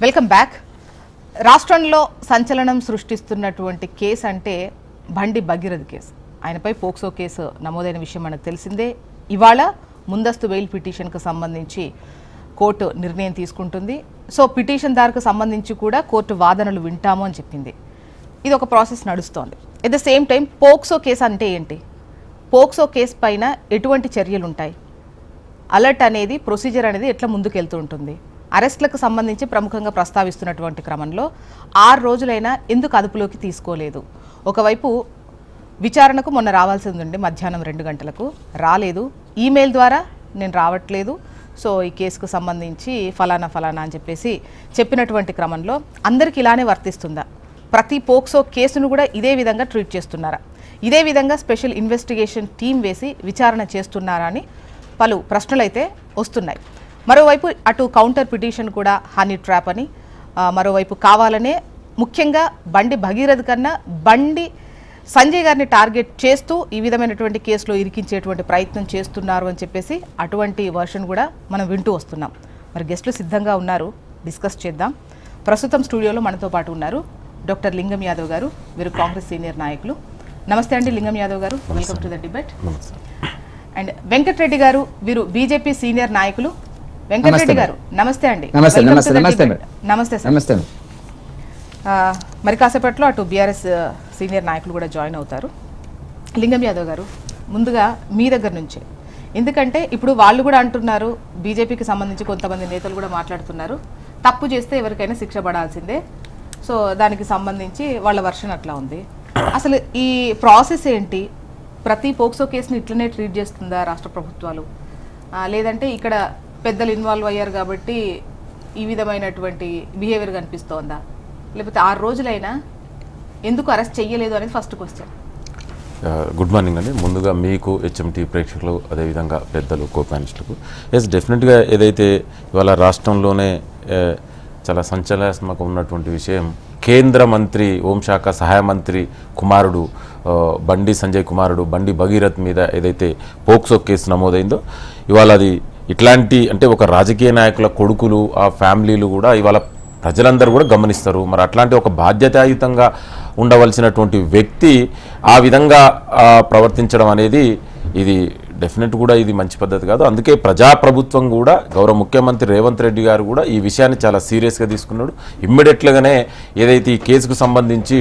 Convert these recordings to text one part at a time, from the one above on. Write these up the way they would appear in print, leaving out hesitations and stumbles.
Welcome back. రాష్ట్రంలో సంచలనం సృష్టిస్తున్నటువంటి case అంటే బండి భగీరథ్ కేసు. ఆయనపై పోక్సో కేసు నమోదైన విషయం మనకు తెలిసిందే. ఇవాళ ముందస్తు బెయిల్ పిటిషన్కు సంబంధించి కోర్టు నిర్ణయం తీసుకుంటుంది. సో పిటిషన్దారుకు సంబంధించి కూడా కోర్టు వాదనలు వింటాము అని చెప్పింది. ఇది ఒక ప్రాసెస్ నడుస్తోంది. At the same time POCSO case అంటే ఏంటి, పోక్సో కేసు పైన ఎటువంటి చర్యలు ఉంటాయి, అలర్ట్ అనేది ప్రొసీజర్ అనేది ఎట్లా ముందుకెళ్తూ ఉంటుంది, అరెస్ట్లకు సంబంధించి ప్రముఖంగా ప్రస్తావిస్తున్నటువంటి క్రమంలో 6 రోజులైనా ఎందుకు అదుపులోకి తీసుకోలేదు? ఒకవైపు విచారణకు మొన్న రావాల్సింది ఉండి మధ్యాహ్నం 2 గంటలకు రాలేదు, ఈమెయిల్ ద్వారా నేను రావట్లేదు, సో ఈ కేసుకు సంబంధించి ఫలానా అని చెప్పేసి చెప్పినటువంటి క్రమంలో అందరికీ ఇలానే వర్తిస్తుందా? ప్రతి పోక్సో కేసును కూడా ఇదే విధంగా ట్రీట్ చేస్తున్నారా? ఇదే విధంగా స్పెషల్ ఇన్వెస్టిగేషన్ టీం వేసి విచారణ చేస్తున్నారా అని పలు ప్రశ్నలు అయితే వస్తున్నాయి. మరోవైపు అటు కౌంటర్ పిటిషన్ కూడా హనీ ట్రాప్ అని, మరోవైపు కావాలనే ముఖ్యంగా బండి భగీరథ్ కన్నా బండి సంజయ్ గారిని టార్గెట్ చేస్తూ ఈ విధమైనటువంటి కేసులో ఇరికించేటువంటి ప్రయత్నం చేస్తున్నారు అని చెప్పేసి అటువంటి వర్షన్ కూడా మనం వింటూ వస్తున్నాం. మరి గెస్టులు సిద్ధంగా ఉన్నారు, డిస్కస్ చేద్దాం. ప్రస్తుతం స్టూడియోలో మనతో పాటు ఉన్నారు డాక్టర్ లింగం యాదవ్ గారు, వీరు కాంగ్రెస్ సీనియర్ నాయకులు. నమస్తే అండి లింగం యాదవ్ గారు, welcome to the debate. And Venkatareddy గారు, వీరు బీజేపీ సీనియర్ నాయకులు. వెంకటరెడ్డి గారు నమస్తే అండి. నమస్తే సార్. మరి కాసేపట్లో అటు బీఆర్ఎస్ సీనియర్ నాయకులు కూడా జాయిన్ అవుతారు. లింగం యాదవ్ గారు, ముందుగా మీ దగ్గర నుంచే, ఎందుకంటే ఇప్పుడు వాళ్ళు కూడా అంటున్నారు, బీజేపీకి సంబంధించి కొంతమంది నేతలు కూడా మాట్లాడుతున్నారు, తప్పు చేస్తే ఎవరికైనా శిక్ష పడాల్సిందే. సో దానికి సంబంధించి వాళ్ళ వర్షన్ అట్లా ఉంది. అసలు ఈ ప్రాసెస్ ఏంటి? ప్రతి పోక్సో కేసుని ఇట్లనే ట్రీట్ చేస్తుందా రాష్ట్ర ప్రభుత్వాలు, లేదంటే ఇక్కడ పెద్దలు ఇన్వాల్వ్ అయ్యారు కాబట్టి ఈ విధమైనటువంటి బిహేవియర్ కనిపిస్తోందా, లేకపోతే 6 రోజులైనా ఎందుకు అరెస్ట్ చెయ్యలేదు అనేది ఫస్ట్ క్వశ్చన్. గుడ్ మార్నింగ్ అండి. ముందుగా మీకు, హెచ్ఎంటీ ప్రేక్షకులు, అదేవిధంగా పెద్దలు, కో ప్యానలిస్టులకు డెఫినెట్గా ఏదైతే ఇవాళ రాష్ట్రంలోనే చాలా సంచలనాత్మక ఉన్నటువంటి విషయం, కేంద్ర మంత్రి హోంశాఖ సహాయ మంత్రి కుమారుడు బండి సంజయ్ కుమారుడు బండి భగీరథ్ మీద ఏదైతే పోక్సో కేసు నమోదైందో, ఇవాళ అది ఇట్లాంటి అంటే ఒక రాజకీయ నాయకుల కొడుకులు, ఆ ఫ్యామిలీలు కూడా ఇవాళ ప్రజలందరూ కూడా గమనిస్తారు. మరి అట్లాంటి ఒక బాధ్యతాయుతంగా ఉండవలసినటువంటి వ్యక్తి ఆ విధంగా ప్రవర్తించడం అనేది ఇది డెఫినెట్ కూడా ఇది మంచి పద్ధతి కాదు. అందుకే ప్రజాప్రభుత్వం కూడా, గౌరవ ముఖ్యమంత్రి రేవంత్ రెడ్డి గారు కూడా ఈ విషయాన్ని చాలా సీరియస్గా తీసుకున్నాడు. ఇమ్మీడియట్గానే ఏదైతే ఈ కేసుకు సంబంధించి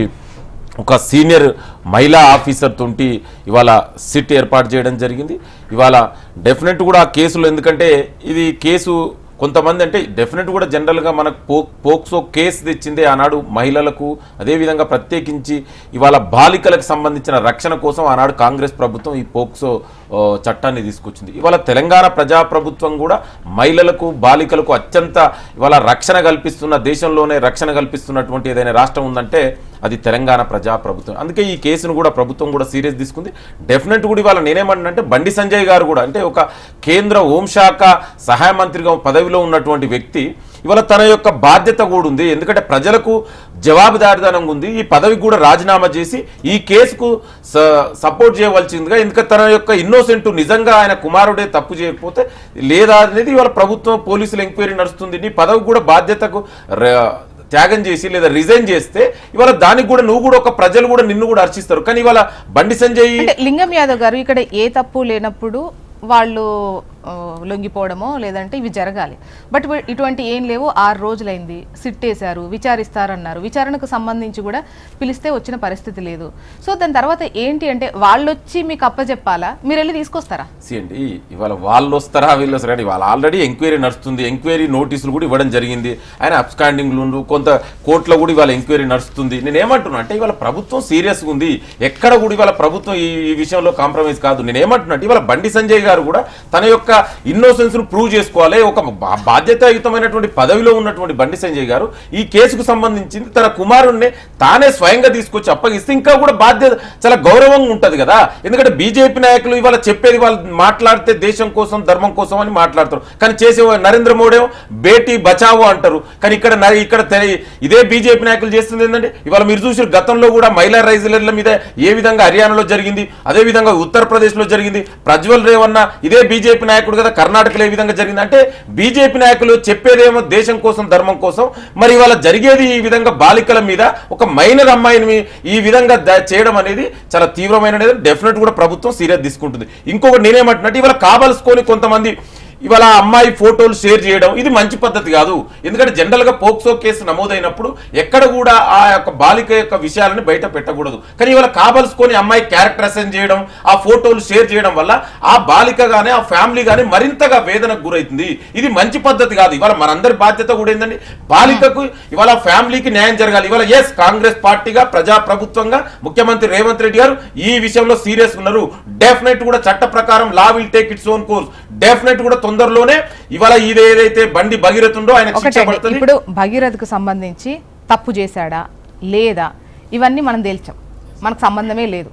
ఒక సీనియర్ మహిళా ఆఫీసర్ తోటి ఇవాళ సిట్ ఏర్పాటు చేయడం జరిగింది. ఇవాళ డెఫినెట్ కూడా ఆ కేసులో, ఎందుకంటే ఇది కేసు కొంతమంది అంటే డెఫినెట్ కూడా జనరల్గా మనకు పోక్సో కేసు తెచ్చిందే ఆనాడు మహిళలకు, అదేవిధంగా ప్రత్యేకించి ఇవాళ బాలికలకు సంబంధించిన రక్షణ కోసం ఆనాడు కాంగ్రెస్ ప్రభుత్వం ఈ పోక్సో చట్టాన్ని తీసుకొచ్చింది. ఇవాళ తెలంగాణ ప్రజాప్రభుత్వం కూడా మహిళలకు, బాలికలకు అత్యంత ఇవాళ రక్షణ కల్పిస్తున్న, దేశంలోనే రక్షణ కల్పిస్తున్నటువంటి ఏదైనా రాష్ట్రం ఉందంటే అది తెలంగాణ ప్రజాప్రభుత్వం. అందుకే ఈ కేసును కూడా ప్రభుత్వం కూడా సీరియస్ తీసుకుంది. డెఫినెట్ కూడా ఇవాళ నేనేమంటున్నానంటే బండి సంజయ్ గారు కూడా, అంటే ఒక కేంద్ర హోంశాఖ సహాయ మంత్రిగా పదవిలో ఉన్నటువంటి వ్యక్తి, ఇవాళ తన యొక్క బాధ్యత కూడా ఉంది, ఎందుకంటే ప్రజలకు జవాబుదారితనం ఉంది. ఈ పదవికి కూడా రాజీనామా చేసి ఈ కేసుకు సపోర్ట్ చేయవలసిందిగా, ఎందుకంటే తన యొక్క ఇన్నోసెంట్ నిజంగా ఆయన కుమారుడే తప్పు చేయకపోతే లేదా అనేది ఇవాళ ప్రభుత్వం పోలీసులు ఎంక్వైరీ నడుస్తుంది. నీ పదవి కూడా బాధ్యతకు త్యాగం చేసి లేదా రిజైన్ చేస్తే ఇవాళ దానికి కూడా నువ్వు కూడా ఒక ప్రజలు కూడా నిన్ను కూడా హర్షిస్తారు. కానీ ఇవాళ బండి సంజయ్, లింగం యాదవ్ గారు, ఇక్కడ ఏ తప్పు లేనప్పుడు వాళ్ళు లొంగిపోవడమో లేదంటే ఇవి జరగాలి. బట్ ఇటువంటి ఏం లేవు. 6 రోజులైంది, సిట్ వేశారు, విచారిస్తారన్నారు, విచారణకు సంబంధించి కూడా పిలిస్తే వచ్చిన పరిస్థితి లేదు. సో దాని తర్వాత ఏంటి అంటే వాళ్ళు వచ్చి మీకు అప్పచెప్పాలా, మీరు వెళ్ళి తీసుకొస్తారా? అండి ఇవాళ వాళ్ళు వస్తారా వీళ్ళు వస్తారా? ఇవాళ ఆల్రెడీ ఎంక్వైరీ నడుస్తుంది, ఎంక్వైరీ నోటీసులు కూడా ఇవ్వడం జరిగింది. ఆయన అబ్స్కాండింగ్లు కొంత కోర్టులో కూడా ఇవాళ ఎంక్వైరీ నడుస్తుంది. నేనేమంటున్నా అంటే ఇవాళ ప్రభుత్వం సీరియస్గా ఉంది, ఎక్కడ కూడా ఇవాళ ప్రభుత్వం ఈ విషయంలో కాంప్రమైజ్ కాదు. నేనేమంటున్నా అంటే ఇవాళ బండి సంజయ్ గారు కూడా తన యొక్క ఇన్నోసెన్స్ ను ప్రూవ్ చేసుకోవాలి. ఒక బాధ్యతాయుతమైనటువంటి పదవిలో ఉన్నటువంటి బండి సంజయ్ గారు ఈ కేసుకు సంబంధించింది తన కుమారుణ్ణి తానే స్వయంగా తీసుకొచ్చి అప్పగిస్తే ఇంకా కూడా బాధ్యత చాలా గౌరవంగా ఉంటది కదా. ఎందుకంటే బీజేపీ నాయకులు ఇవాళ చెప్పేది వాళ్ళు మాట్లాడితే దేశం కోసం, ధర్మం కోసం అని మాట్లాడతారు, కానీ చేసే నరేంద్ర మోడీ బేటీ బచావో అంటారు. కానీ ఇక్కడ ఇదే బీజేపీ నాయకులు చేస్తుంది ఏంటంటే ఇవాళ మీరు చూసి గతంలో కూడా మహిళా రైతుల మీద ఏ విధంగా హర్యానాలో జరిగింది, అదే విధంగా ఉత్తరప్రదేశ్ లో జరిగింది. ప్రజ్వల్ రేవన్న ఇదే బీజేపీ నాయకుడు కదా, కర్ణాటకలో ఏ విధంగా జరిగింది అంటే బీజేపీ నాయకులు చెప్పేదేమో దేశం కోసం ధర్మం కోసం, మరి ఇవాళ జరిగేది ఈ విధంగా బాలికల మీద ఒక మైనర్ అమ్మాయిని ఈ విధంగా చేయడం అనేది చాలా తీవ్రమైన, డెఫినెట్ కూడా ప్రభుత్వం సీరియస్ తీసుకుంటుంది. ఇంకొకటి నేనేమంటున్నట్టు ఇవాళ కావాల్సుకొని కొంతమంది ఇవాళ అమ్మాయి ఫోటోలు షేర్ చేయడం ఇది మంచి పద్ధతి కాదు. ఎందుకంటే జనరల్ గా పోక్సో కేసు నమోదైనప్పుడు ఎక్కడ కూడా ఆ యొక్క బాలిక యొక్క విషయాలను బయట పెట్టకూడదు. కానీ ఇవాళ కావలసుకొని అమ్మాయి క్యారెక్టర్ అసైన్ చేయడం, ఆ ఫోటోలు షేర్ చేయడం వల్ల ఆ బాలిక గానీ ఆ ఫ్యామిలీ గానీ మరింతగా వేదనకు గురైతుంది. ఇది మంచి పద్ధతి కాదు. ఇవాళ మనందరి బాధ్యత కూడా ఏంటండి, బాలికకు ఇవాళ ఫ్యామిలీకి న్యాయం జరగాలి. ఇవాళ ఎస్ కాంగ్రెస్ పార్టీగా ప్రజాప్రభుత్వంగా ముఖ్యమంత్రి రేవంత్ రెడ్డి గారు ఈ విషయంలో సీరియస్ ఉన్నారు. డెఫినెట్ కూడా చట్ట ప్రకారం law will take its own course. Definite కూడా తొందరలోనే ఇవాళ ఇదేదైతే బండి భగీరథ ఉందో ఆయన శిక్ష పడుతుంది. ఇప్పుడు భగీరథకు సంబంధించి తప్పు చేశాడా లేదా ఇవన్నీ మనం తేల్చాం, మనకు సంబంధమే లేదు.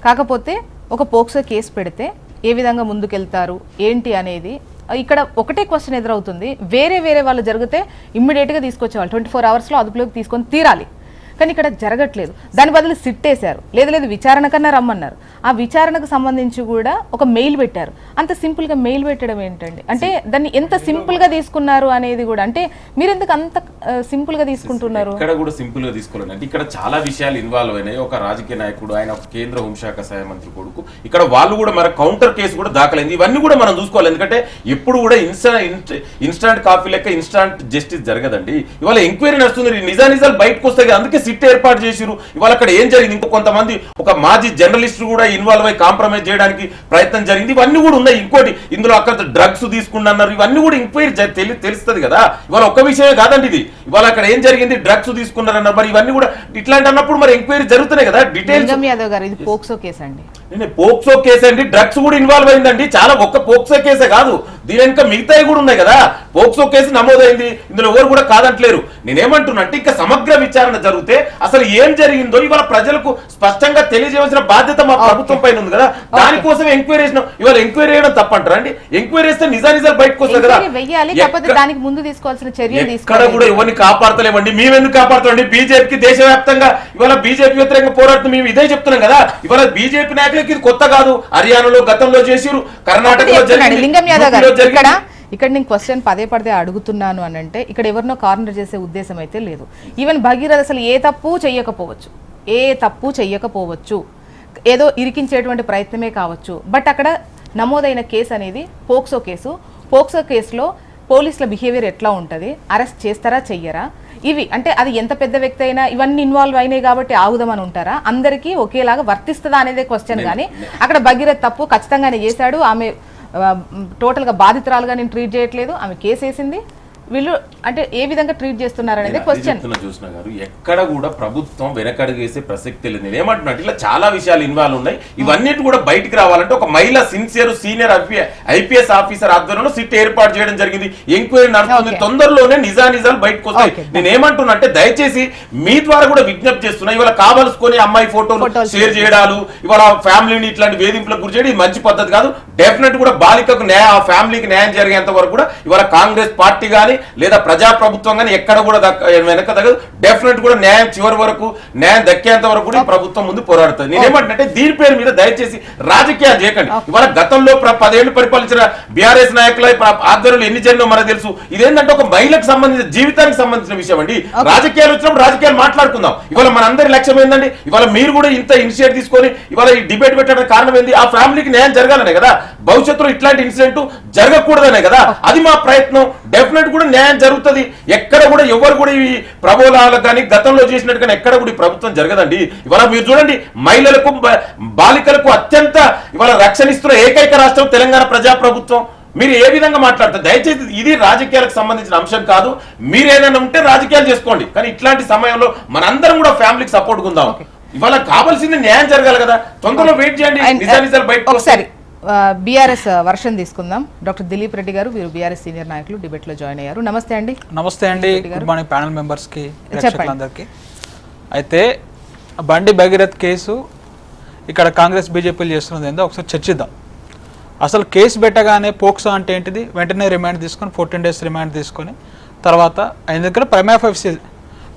కాకపోతే ఒక పోక్సో కేసు పెడితే ఏ విధంగా ముందుకెళ్తారు ఏంటి అనేది ఇక్కడ ఒకటే క్వశ్చన్ ఎదురవుతుంది. వేరే వాళ్ళు జరిగితే ఇమ్మీడియట్గా తీసుకొచ్చేవాళ్ళు 24 అవర్స్లో అదుపులోకి తీసుకొని తీరాలి. కానీ ఇక్కడ జరగట్లేదు. దాని బదులు సిట్టేశారు, లేదు విచారణ కన్నా రమ్మన్నారు. ఆ విచారణకు సంబంధించి కూడా ఒక మెయిల్ పెట్టారు. అంత సింపుల్గా మెయిల్ పెట్టడం ఏంటండి? అంటే దాన్ని ఎంత సింపుల్గా తీసుకున్నారు అనేది కూడా, అంటే మీరు ఎందుకు అంత సింపుల్గా తీసుకుంటున్నారు? ఇక్కడ కూడా సింపుల్గా తీసుకోలేదు అంటే ఇక్కడ చాలా విషయాలు ఇన్వాల్వ్ అయినాయి. ఒక రాజకీయ నాయకుడు, ఆయన ఒక కేంద్ర హోంశాఖ సహాయ మంత్రి కొడుకు, ఇక్కడ వాళ్ళు కూడా మన కౌంటర్ కేసు కూడా దాఖలైంది. ఇవన్నీ కూడా మనం చూసుకోవాలి. ఎందుకంటే ఎప్పుడు కూడా ఇన్స్టాంట్ కాఫీ లెక్క ఇన్స్టాంట్ జస్టిస్ జరగదండి. ఇవాళ ఎంక్వైరీ నడుస్తుంది, నిజాలు బయటకు వస్తాయి. అందుకే సిట్ ఏర్పాటు చేసిరు. ఇవాళ అక్కడ ఏం జరిగింది, ఇంకో కొంతమంది ఒక మాజీ జర్నలిస్ట్ కూడా ఇన్వాల్వ్ అయ్యి కాంప్రమైజ్ చేయడానికి ప్రయత్నం జరిగింది. ఇవన్నీ కూడా ఉన్నాయి. ఇంకోటి ఇందులో అక్కడ డ్రగ్స్ తీసుకున్నారు. ఇవన్నీ కూడా ఎంక్వైరీ తెలుస్తుంది కదా. ఇవాళ ఒక్క విషయమే కాదండి ఇది. ఇవాళ అక్కడ ఏం జరిగింది, డ్రగ్స్ తీసుకున్నారన్నారు. మరి ఇవన్నీ కూడా ఇట్లాంటి అన్నప్పుడు మరి ఎంక్వైరీ జరుగుతున్నాయి కదా. డీటెయిల్స్ యాదవ్ గారు, ఇది పోక్సో కేసు అండి. పోక్సో కేసు అండి, డ్రగ్స్ కూడా ఇన్వాల్వ్ అయిందండి. చాలా ఒక్క పోక్సో కేసే కాదు, దీని వెనుక మిగతాయి కూడా ఉన్నాయి కదా. పోక్సో కేసు నమోదైంది, ఇందులో ఎవరు కూడా కాదంటలేరు. నేనేమంటున్నట్టు ఇంకా సమగ్ర విచారణ జరిగితే అసలు ఏం జరిగిందో ఇవాళ ప్రజలకు స్పష్టంగా తెలియజేయాల్సిన బాధ్యత మా ప్రభుత్వం పైన ఉంది కదా. దానికోసం ఎంక్వైరీ చేసిన ఇవాళ ఎంక్వైరీ చేయడం తప్పంటారా అండి? ఎంక్వైరీ చేస్తే నిజాలు బయటకు వస్తాయి కదా. దానికి ముందు తీసుకోవాల్సిన చర్యలు ఇక్కడ కూడా ఎవరిని కాపాడతలేమండి. మేమెందుకు కాపాడుతామండి? బీజేపీకి దేశవ్యాప్తంగా ఇవాళ బీజేపీ వ్యతిరేకంగా పోరాడుతూ మేము ఇదే చెప్తున్నాం కదా. ఇవాళ బీజేపీ నాయకులకి ఇది కొత్త కాదు. హర్యానాలో గతంలో చేసిరు, కర్ణాటకలో లింగం యాదవ్ గారు, ఇక్కడ నేను క్వశ్చన్ పదే అడుగుతున్నాను అని అంటే ఇక్కడ ఎవరినో కార్నర్ చేసే ఉద్దేశం అయితే లేదు. ఈవెన్ భగీరథ అసలు ఏ తప్పు చెయ్యకపోవచ్చు, ఏదో ఇరికించేటువంటి ప్రయత్నమే కావచ్చు. బట్ అక్కడ నమోదైన కేసు అనేది పోక్సో కేసు. పోక్సో కేసులో పోలీసుల బిహేవియర్ ఎట్లా ఉంటుంది, అరెస్ట్ చేస్తారా చెయ్యరా, ఇవి అంటే అది ఎంత పెద్ద వ్యక్తి అయినా ఇవన్నీ ఇన్వాల్వ్ అయినాయి కాబట్టి ఆగుదామని ఉంటారా, అందరికీ ఒకేలాగా వర్తిస్తుందా అనేదే క్వశ్చన్. కానీ అక్కడ భగీరథ తప్పు ఖచ్చితంగానే చేశాడు. ఆమె టోటల్గా బాధితురాలుగా నేను ట్రీట్ చేయట్లేదు, ఆమె కేసు వేసింది, వీళ్ళు అంటే ఏ విధంగా ట్రీట్ చేస్తున్నారు అనేది క్వశ్చన్. చూసిన గారు ఎక్కడ కూడా ప్రభుత్వం వెనకడుగు వేసే ప్రసక్తి లేదు. నేను ఏమంటున్నట్టు ఇలా చాలా విషయాలు ఇన్వాల్వ్ ఉన్నాయి. ఇవన్నిటి కూడా బయటికి రావాలంటే ఒక మహిళా సీనియర్ ఐపీఎస్ ఆఫీసర్ ఆధ్వర్యంలో సిట్ ఏర్పాటు చేయడం జరిగింది. ఎంక్వైరీ నడుస్తుంది, తొందరలోనే నిజాలు బయటకు వస్తాయి. నేను ఏమంటున్నట్టే దయచేసి మీ ద్వారా కూడా విజ్ఞప్తి చేస్తున్నా, ఇవాళ కావాల్సుకొని అమ్మాయి ఫోటోలు షేర్ చేయడాలు, ఇవాళ ఫ్యామిలీని ఇట్లాంటి వేధింపులకు గురి చేయడం మంచి పద్ధతి కాదు. డెఫినెట్ కూడా బాలికకు న్యాయం, ఫ్యామిలీకి న్యాయం జరిగేంత వరకు కూడా ఇవాళ కాంగ్రెస్ పార్టీ గానీ లేదా ప్రజాప్రభుత్వం కానీ ఎక్కడ కూడా వెనక తగ్గదు. డెఫినెట్ కూడా న్యాయం చివరి వరకు, న్యాయం దక్కేంత వరకు కూడా ప్రభుత్వం ముందు పోరాడుతుంది. నేనేమంటే దీని పేరు మీద దయచేసి రాజకీయాలు చేయకండి. ఇవాళ గతంలో 10 ఏళ్లు పరిపాలించిన బీఆర్ఎస్ నాయకుల ఆధ్వర్యంలో ఎన్ని జరిగినో మనకు తెలుసు. ఇదేంటంటే ఒక మహిళకు సంబంధించిన జీవితానికి సంబంధించిన విషయం అండి. రాజకీయాలు వచ్చినప్పుడు రాజకీయాలు మాట్లాడుకుందాం. ఇవాళ మనందరి లక్ష్యం ఏంటండి, ఇవాళ మీరు కూడా ఇంత ఇనిషియేట్ తీసుకొని ఇవాళ ఈ డిబేట్ పెట్టడానికి కారణం ఏంది, ఆ ఫ్యామిలీకి న్యాయం జరగాలనే కదా. భవిష్యత్తులో ఇట్లాంటి ఇన్సిడెంట్ జరగకూడదనే కదా, అది మా ప్రయత్నం. డెఫినెట్ కూడా న్యాయం జరుగుతుంది. ఎక్కడ కూడా ఎవరు కూడా ఈ ప్రబోధాలకు కానీ గతంలో చేసినట్టు కానీ ఎక్కడ కూడా ఈ ప్రభుత్వం జరగదండి. ఇవాళ మీరు చూడండి, మహిళలకు బాలికలకు అత్యంత ఇవాళ రక్షణ ఇస్తున్న ఏకైక రాష్ట్రం తెలంగాణ ప్రజాప్రభుత్వం. మీరు ఏ విధంగా మాట్లాడతారు? దయచేసి ఇది రాజకీయాలకు సంబంధించిన అంశం కాదు. మీరు ఏదైనా ఉంటే రాజకీయాలు చేసుకోండి, కానీ ఇట్లాంటి సమయంలో మనందరం కూడా ఫ్యామిలీకి సపోర్ట్ ఉందాం. ఇవాళ కావాల్సింది న్యాయం జరగాలి కదా. తొందరలో వెయిట్ చేయండి, నిజాలు బయటకు వస్తాయి. బీఆర్ఎస్ వర్షన్ తీసుకుందాం. డాక్టర్ దిలీప్ రెడ్డి గారు, వీరు బీఆర్ఎస్ సీనియర్ నాయకులు, డిబేట్ లో జాయిన్ అయ్యారు. నమస్తే అండి. నమస్తే అండి. గుడ్ మార్నింగ్ ప్యానల్ మెంబర్స్ కి, ప్రేక్షకులందరికీ. అయితే బండి భగీరథ్ కేసు ఇక్కడ కాంగ్రెస్ బీజేపీలు చేస్తున్నది ఏందో ఒకసారి చర్చిద్దాం. అసలు కేసు పెట్టగానే పోక్సో అంటే ఏంటిది, వెంటనే రిమాండ్ తీసుకొని 14 days రిమాండ్ తీసుకొని తర్వాత ఎందుకంటే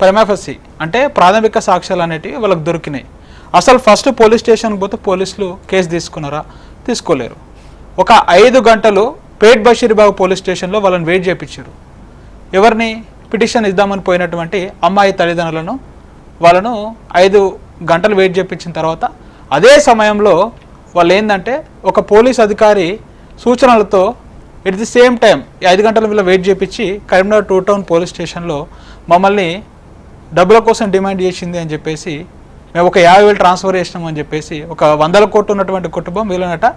ప్రైమాఫసీ అంటే ప్రాథమిక సాక్ష్యాలు అనేటివి వాళ్ళకి దొరికినాయి. అసలు ఫస్ట్ పోలీస్ స్టేషన్కి పోతే పోలీసులు కేసు తీసుకున్నారా? తీసుకోలేరు. ఒక 5 గంటలు పేట్ బషీర్బాగ్ పోలీస్ స్టేషన్లో వాళ్ళని వెయిట్ చేయించారు. ఎవరిని? పిటిషన్ ఇద్దామని పోయినటువంటి అమ్మాయి తల్లిదండ్రులను వాళ్ళను 5 గంటలు వెయిట్ చేయించిన తర్వాత అదే సమయంలో వాళ్ళు ఏంటంటే ఒక పోలీస్ అధికారి సూచనలతో ఎట్ ది సేమ్ టైం 5 గంటల వీళ్ళ వెయిట్ చేయించి కరీంనగర్ 2 టౌన్ పోలీస్ స్టేషన్లో మమ్మల్ని డబ్బుల కోసం డిమాండ్ చేసింది అని చెప్పేసి, మేము ఒక 50,000 ట్రాన్స్ఫర్ చేసినామని చెప్పేసి, ఒక 100 కోట్లు ఉన్నటువంటి కుటుంబం వీళ్ళనట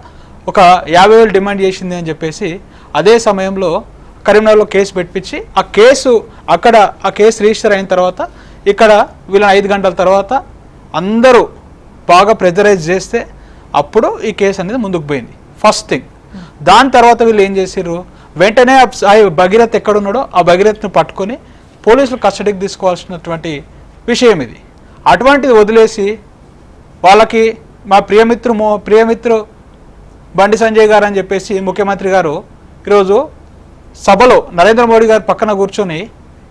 ఒక 50,000 డిమాండ్ చేసింది అని చెప్పేసి అదే సమయంలో కరీంనగర్లో కేసు పెట్టించి ఆ కేసు రిజిస్టర్ అయిన తర్వాత ఇక్కడ వీళ్ళని 5 గంటల తర్వాత అందరూ బాగా ప్రెజరైజ్ చేస్తే అప్పుడు ఈ కేసు అనేది ముందుకు పోయింది. First thing. దాని తర్వాత వీళ్ళు ఏం చేశారు, వెంటనే భగీరథ్ ఎక్కడున్నాడో ఆ భగీరథ్ను పట్టుకొని పోలీసులు కస్టడీకి తీసుకోవాల్సినటువంటి విషయం ఇది. అటువంటిది వదిలేసి వాళ్ళకి మా ప్రియమిత్రు బండి సంజయ్ గారు అని చెప్పేసి ముఖ్యమంత్రి గారు ఈరోజు సభలో నరేంద్ర మోడీ గారు పక్కన కూర్చొని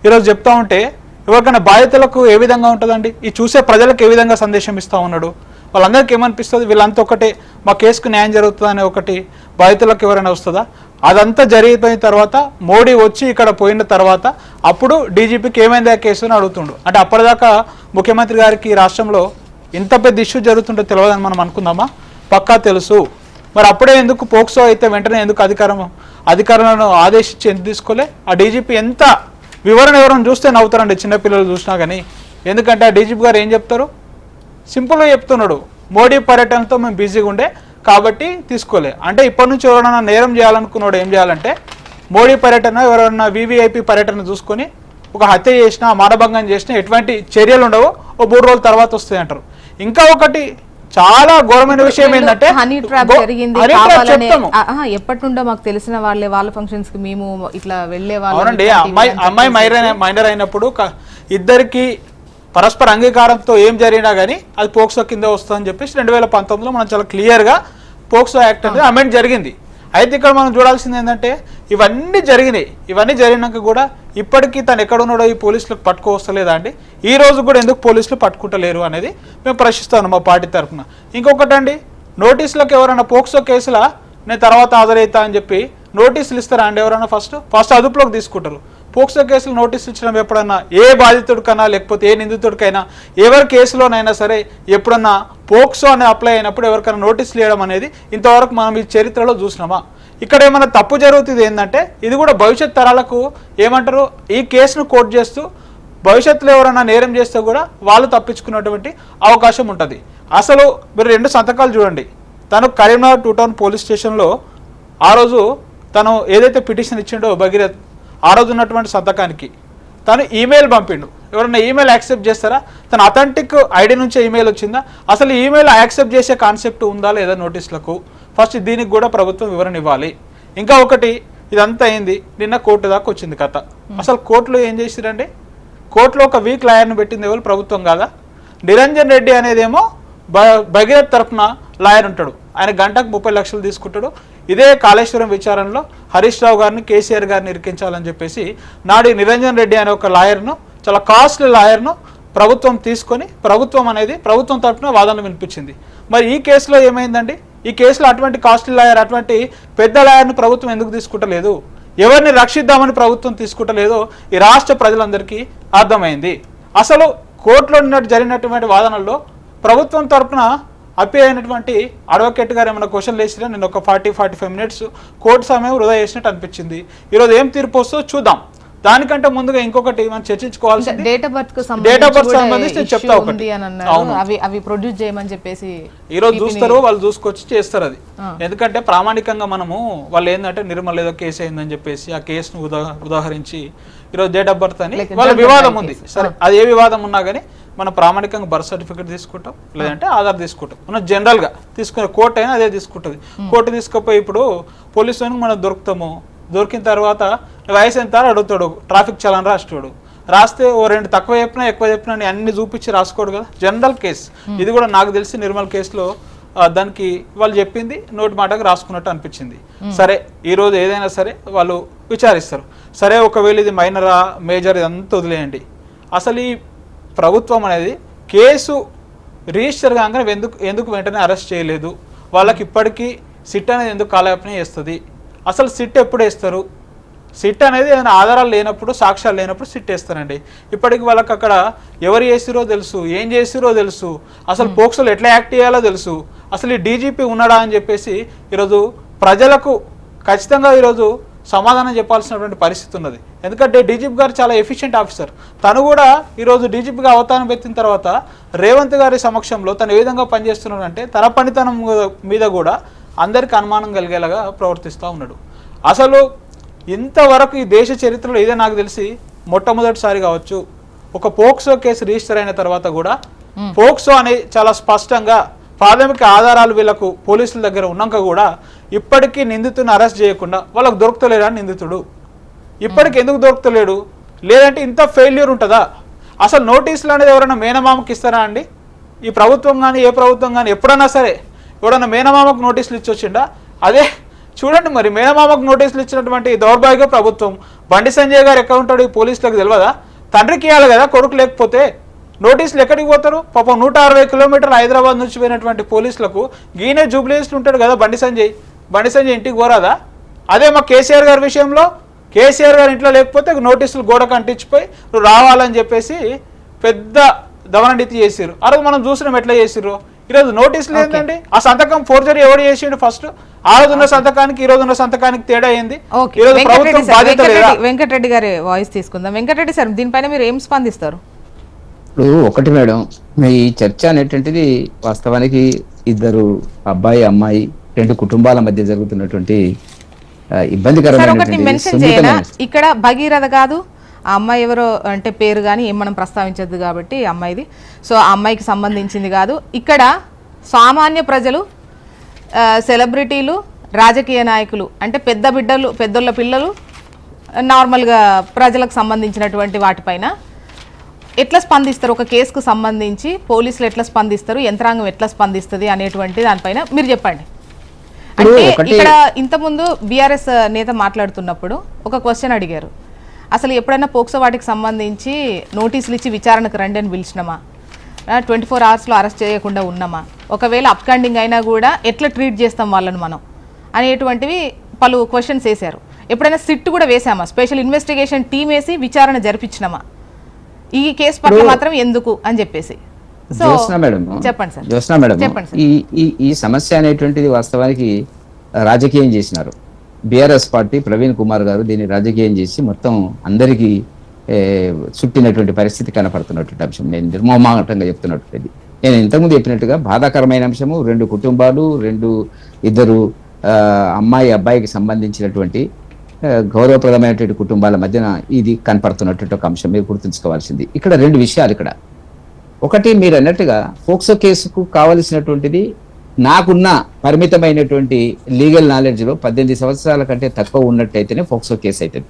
ఈరోజు చెప్తా ఉంటే ఎవరికైనా బాధితులకు ఏ విధంగా ఉంటుందండి, ఈ చూసే ప్రజలకు ఏ విధంగా సందేశం ఇస్తూ ఉన్నాడు? వాళ్ళందరికీ ఏమనిపిస్తుంది, వీళ్ళంతా ఒకటే మా కేసుకు న్యాయం జరుగుతుందనే ఒకటి బాధితులకు ఎవరైనా వస్తుందా? అదంతా జరిగిపోయిన తర్వాత మోడీ వచ్చి ఇక్కడ పోయిన తర్వాత అప్పుడు డీజీపీకి ఏమైంది ఆ కేసు అని అడుగుతుండు. అంటే అప్పటిదాకా ముఖ్యమంత్రి గారికి ఈ రాష్ట్రంలో ఇంత పెద్ద ఇష్యూ జరుగుతుంటే తెలియదని మనం అనుకుందామా? పక్కా తెలుసు. మరి అప్పుడే ఎందుకు పోక్సో అయితే వెంటనే ఎందుకు అధికారులను ఆదేశించి ఎందుకు తీసుకోలే? ఆ డీజీపీ ఎంత వివరణ ఎవరైనా చూస్తే నవ్వుతారండి, చిన్నపిల్లలు చూసినా కానీ. ఎందుకంటే ఆ డీజీపీ గారు ఏం చెప్తారు, సింపుల్గా చెప్తున్నాడు, మోడీ పర్యటనతో మేము బిజీగా ఉండే కాబట్టి తీసుకోలే. అంటే ఇప్పటి నుంచి ఎవరైనా నేరం చేయాలనుకున్నాడు ఏం చేయాలంటే మోడీ పర్యటన ఎవరైనా వీవీఐపీ పర్యటన చూసుకొని ఒక హత్య చేసినా మానభంగం చేసినా ఎటువంటి చర్యలు ఉండవో ఓ 3 రోజుల తర్వాత వస్తాయి అంటారు. ఇంకా ఒకటి చాలా ఘోరమైన విషయం ఏంటంటే హనీ ట్రాప్ జరిగింది. ఎప్పటి నుండో మాకు తెలిసిన వాళ్ళ ఫంక్షన్స్ కి మేము ఇట్లా వెళ్లే వాళ్ళు. అవునండి, అమ్మాయి మైనర్ అయినప్పుడు ఇద్దరికి పరస్పర అంగీకారంతో ఏం జరిగినా కానీ అది పోక్సో కింద వస్తుందని చెప్పేసి 2019లో మనం చాలా క్లియర్గా పోక్సో యాక్ట్ అనేది అమెండ్ జరిగింది. అయితే ఇక్కడ మనం చూడాల్సింది ఏంటంటే ఇవన్నీ జరిగినాక కూడా ఇప్పటికీ తను ఎక్కడ ఉన్నాడో ఈ పోలీసులకు పట్టుకోవస్తలేదా అండి? ఈ రోజు కూడా ఎందుకు పోలీసులు పట్టుకుంటలేరు అనేది మేము ప్రశ్నిస్తాను మా పార్టీ తరఫున. ఇంకొకటి అండి, నోటీసులకు ఎవరైనా పోక్సో కేసులా నేను తర్వాత హాజరవుతా అని చెప్పి నోటీసులు ఇస్తారా అండి? ఎవరైనా ఫస్ట్ అదుపులోకి తీసుకుంటారు. పోక్సో కేసులు నోటీసులు ఇచ్చడం ఎప్పుడన్నా ఏ బాధితుడికైనా లేకపోతే ఏ నిందితుడికైనా ఎవరి కేసులోనైనా సరే ఎప్పుడన్నా పోక్సో అని అప్లై అయినప్పుడు ఎవరికైనా నోటీసులు ఇవ్వడం అనేది ఇంతవరకు మనం ఈ చరిత్రలో చూసినామా? ఇక్కడ ఏమైనా తప్పు జరుగుతుంది ఏంటంటే ఇది కూడా భవిష్యత్ తరాలకు ఏమంటారు, ఈ కేసును కోట్ చేస్తూ భవిష్యత్తులో ఎవరైనా నేరం చేస్తే కూడా వాళ్ళు తప్పించుకున్నటువంటి అవకాశం ఉంటుంది. అసలు మీరు 2 సంతకాలు చూడండి. తను కరీంనగర్ 2 టౌన్ పోలీస్ స్టేషన్లో ఆ రోజు తను ఏదైతే పిటిషన్ ఇచ్చిండో భగీరథ్, ఆ రోజు ఉన్నటువంటి సంతకానికి తను ఈమెయిల్ పంపిండు. ఎవరైనా ఈమెయిల్ యాక్సెప్ట్ చేస్తారా? తన అథెంటిక్ ఐడి నుంచే ఈమెయిల్ వచ్చిందా? అసలు ఈమెయిల్ యాక్సెప్ట్ చేసే కాన్సెప్ట్ ఉందా లేదా నోటీసులకు? ఫస్ట్ దీనికి కూడా ప్రభుత్వం వివరణ ఇవ్వాలి. ఇంకా ఒకటి, ఇదంతా అయింది, నిన్న కోర్టు దాకా వచ్చింది కథ. అసలు కోర్టులో ఏం చేసిరండి? కోర్టులో ఒక వీక్ లాయర్ను పెట్టింది ఎవరు? ప్రభుత్వం కాదా? నిరంజన్ రెడ్డి అనేదేమో భగీరథ్ తరఫున లాయర్ ఉంటాడు. ఆయన గంటకు 30 లక్షలు తీసుకుంటాడు. ఇదే కాళేశ్వరం విచారణలో హరీష్ రావు గారిని, కేసీఆర్ గారిని ఇరికించాలని చెప్పేసి నాడు నిరంజన్ రెడ్డి అనే ఒక లాయర్ను, చాలా కాస్ట్లీ లాయర్ను ప్రభుత్వం తీసుకొని ప్రభుత్వం తరఫున వాదనలు వినిపించింది. మరి ఈ కేసులో ఏమైందండి? ఈ కేసులో అటువంటి కాస్ట్లీ లాయర్, అటువంటి పెద్ద లాయర్ను ప్రభుత్వం ఎందుకు తీసుకుంటలేదు? ఎవరిని రక్షిద్దామని ప్రభుత్వం తీసుకుంటలేదో ఈ రాష్ట్ర ప్రజలందరికీ అర్థమైంది. అసలు కోర్టులో జరిగినటువంటి వాదనల్లో ప్రభుత్వం తరఫున అప్పీల్ అయినటువంటి అడ్వకేట్ గారు ఏమైనా క్వశ్చన్లు వేసినా నేను ఒక 40-45 మినిట్స్ కోర్టు సమయం వృధా చేసినట్టు అనిపించింది. ఈరోజు ఏం తీర్పు వస్తుందో చూద్దాం. దానికంటే ముందుగా ఇంకొకటి మనం చర్చించుకోవాల్సింది డేట్ ఆఫ్ బర్త్ సంబంధించి నేను చెప్తా ఒకటి. అవి ప్రొడ్యూస్ చేయమని చెప్పేసి ఈ రోజు చూస్తారు, వాళ్ళు చూసుకొచ్చి చేస్తారు అది. ఎందుకంటే ప్రామాణికంగా మనము వాళ్ళు ఏంటంటే నిర్మల్ ఏదో కేసు అయిందని చెప్పేసి ఆ కేసును ఉదాహరించి ఈరోజు డేట్ ఆఫ్ బర్త్ అని వాళ్ళ వివాదం ఉంది. సరే, అది ఏ వివాదం ఉన్నా కానీ మనం ప్రామాణికంగా బర్త్ సర్టిఫికేట్ తీసుకుంటాం, లేదంటే ఆధార్ తీసుకుంటాం. మనం జనరల్గా తీసుకునే కోర్టు అయినా అదే తీసుకుంటుంది. కోర్టు తీసుకుపోయి ఇప్పుడు పోలీసు మనం దొరికిన తర్వాత వయసు ఎంత అడుగుతాడు, ట్రాఫిక్ చలాన్ రాస్తాడు. రాస్తే ఓ 2 తక్కువ చెప్పినా ఎక్కువ చెప్పినా అన్ని చూపించి రాసుకోడు కదా, జనరల్ కేసు. ఇది కూడా నాకు తెలిసి నిర్మల్ కేసులో దానికి వాళ్ళు చెప్పింది నోటి మాటకు రాసుకున్నట్టు అనిపించింది. సరే, ఈరోజు ఏదైనా సరే వాళ్ళు విచారిస్తారు. సరే, ఒకవేళ ఇది మైనరా మేజర్ ఇదంతా వదిలేయండి. అసలు ఈ ప్రభుత్వం అనేది కేసు రిజిస్టర్ కాగానే ఎందుకు వెంటనే అరెస్ట్ చేయలేదు? వాళ్ళకి ఇప్పటికీ సిట్ అనేది ఎందుకు కాలయాపన చేస్తుంది అసలు సిట్ ఎప్పుడు వేస్తారు? సిట్ అనేది ఏదైనా ఆధారాలు లేనప్పుడు, సాక్ష్యాలు లేనప్పుడు సిట్ వేస్తారండి. ఇప్పటికి వాళ్ళకి అక్కడ ఎవరు చేసిరో తెలుసు, ఏం చేసిరో తెలుసు, అసలు పోక్సోలు ఎట్లా యాక్ట్ చేయాలో తెలుసు, అసలు ఈ డీజీపీ ఉన్నాడా అని చెప్పేసి ఈరోజు ప్రజలకు ఖచ్చితంగా ఈరోజు సమాధానం చెప్పాల్సినటువంటి పరిస్థితి ఉన్నది. ఎందుకంటే డీజీపీ గారు చాలా ఎఫిషియెంట్ ఆఫీసర్. తను కూడా ఈరోజు డీజీపీగా అవతారం ఎత్తిన తర్వాత రేవంత్ గారి సమక్షంలో తను ఏ విధంగా పనిచేస్తున్నాడంటే తన పనితనం మీద కూడా అందరికీ అనుమానం కలిగేలాగా ప్రవర్తిస్తూ ఉన్నాడు. అసలు ఇంతవరకు ఈ దేశ చరిత్రలో ఇదే నాకు తెలిసి మొట్టమొదటిసారి కావచ్చు ఒక పోక్సో కేసు రిజిస్టర్ అయిన తర్వాత కూడా పోక్సో అని చాలా స్పష్టంగా ప్రాథమిక ఆధారాలు వీళ్ళకు పోలీసుల దగ్గర ఉన్నాక కూడా ఇప్పటికీ నిందితుని అరెస్ట్ చేయకుండా వాళ్ళకు దొరుకుతలేడా నిందితుడు? ఇప్పటికి ఎందుకు దొరుకుతలేడు? లేదంటే ఇంత ఫెయిల్యూర్ ఉంటుందా? అసలు నోటీసులు అనేది ఎవరైనా మేనమామకి ఇస్తారా అండి? ఈ ప్రభుత్వం కానీ ఏ ప్రభుత్వం కానీ ఎప్పుడైనా సరే ఎవరైనా మేనమామకు నోటీసులు ఇచ్చొచ్చిండా? అదే చూడండి, మరి మేనమామకు నోటీసులు ఇచ్చినటువంటి దౌర్భాగ్య ప్రభుత్వం. బండి సంజయ్ గారు ఎక్కడ ఉంటాడు? ఈ పోలీసులకు తెలియదా? తండ్రికి ఇవ్వాలి కదా, కొడుకు లేకపోతే నోటీసులు ఎక్కడికి పోతారు? పాపం 160 కిలోమీటర్లు హైదరాబాద్ నుంచి పోయినటువంటి పోలీసులకు గీనే జూబ్లీస్లు ఉంటాడు కదా బండి సంజయ్ ఇంటికి పోరాదా? అదే మా కేసీఆర్ గారి విషయంలో కేసీఆర్ గారు ఇంట్లో లేకపోతే నోటీసులు గోడకు అంటించిపోయి నువ్వు రావాలని చెప్పేసి పెద్ద దమననీతి చేసిర్రు. ఆ రోజు మనం చూసినాం ఎట్లా చేసిర్రు. ఈరోజు నోటీసులు ఏంటండి? ఆ సంతకం ఫోర్జరీ ఎవడు చేసిండు? ఫస్ట్ ఆ రోజు ఉన్న సంతకానికి ఈ రోజు ఉన్న సంతకానికి తేడా ఏంది? ఈరోజు ప్రభుత్వం బాధ్యత లేదా? వెంకటరెడ్డి గారి వాయిస్ తీసుకుందాం. వెంకటరెడ్డి సార్, దీనిపైన మీరు ఏం స్పందిస్తారు? ఇప్పుడు ఒకటి మేడం, ఈ చర్చ అనేటువంటిది వాస్తవానికి ఇద్దరు అబ్బాయి అమ్మాయి రెండు కుటుంబాల మధ్య జరుగుతున్నటువంటి ఇబ్బందికరమైన ఇక్కడ భగీరథ కాదు, ఆ అమ్మాయి ఎవరో అంటే పేరు కానీ ఏం మనం ప్రస్తావించద్దు కాబట్టి అమ్మాయిది, సో ఆ అమ్మాయికి సంబంధించింది కాదు. ఇక్కడ సామాన్య ప్రజలు, సెలబ్రిటీలు, రాజకీయ నాయకులు అంటే పెద్దోళ్ళ పిల్లలు, నార్మల్గా ప్రజలకు సంబంధించినటువంటి వాటిపైన ఎట్లా స్పందిస్తారు? ఒక కేసుకు సంబంధించి పోలీసులు ఎట్లా స్పందిస్తారు, యంత్రాంగం ఎట్లా స్పందిస్తుంది అనేటువంటి దానిపైన మీరు చెప్పండి. అంటే ఇక్కడ ఇంతకుముందు బీఆర్ఎస్ నేత మాట్లాడుతున్నప్పుడు ఒక క్వశ్చన్ అడిగారు, అసలు ఎప్పుడైనా పోక్సో వాటికి సంబంధించి నోటీసులు ఇచ్చి విచారణకు రండి అని పిలిచినామా? 24 అవర్స్లో అరెస్ట్ చేయకుండా ఉన్నామా? ఒకవేళ అప్కండింగ్ అయినా కూడా ఎట్లా ట్రీట్ చేస్తాం వాళ్ళని మనం అనేటువంటివి పలు క్వశ్చన్స్ వేశారు. ఎప్పుడైనా సిట్ కూడా వేసామా? స్పెషల్ ఇన్వెస్టిగేషన్ టీం వేసి విచారణ జరిపించినామా? ఈ కేసు పట్ల మాత్రం ఎందుకు అని చెప్పేసి చెప్పండి సార్. జ్యోత్స్నా మేడం, ఈ సమస్య అనేటువంటిది వాస్తవానికి రాజకీయం చేసినారు. బీఆర్ఎస్ పార్టీ ప్రవీణ్ కుమార్ గారు దీన్ని రాజకీయం చేసి మొత్తం అందరికీ చుట్టినటువంటి పరిస్థితి కనపడుతున్నటువంటి అంశం. నేను నిర్మోహమాటంగా చెప్తున్నటువంటిది. నేను ఇంతకుముందు చెప్పినట్టుగా బాధాకరమైన అంశము. రెండు కుటుంబాలు, ఇద్దరు అమ్మాయి అబ్బాయికి సంబంధించినటువంటి గౌరవప్రదమైనటువంటి కుటుంబాల మధ్యన ఇది కనపడుతున్నటువంటి ఒక అంశం మీరు గుర్తుంచుకోవాల్సింది. ఇక్కడ రెండు విషయాలు. ఇక్కడ ఒకటి, మీరు అన్నట్టుగా పోక్సో కేసుకు కావలసినటువంటిది నాకున్న పరిమితమైనటువంటి లీగల్ నాలెడ్జ్ లో 18 సంవత్సరాల కంటే తక్కువ ఉన్నట్టయితేనే పోక్సో కేసు అవుతుంది.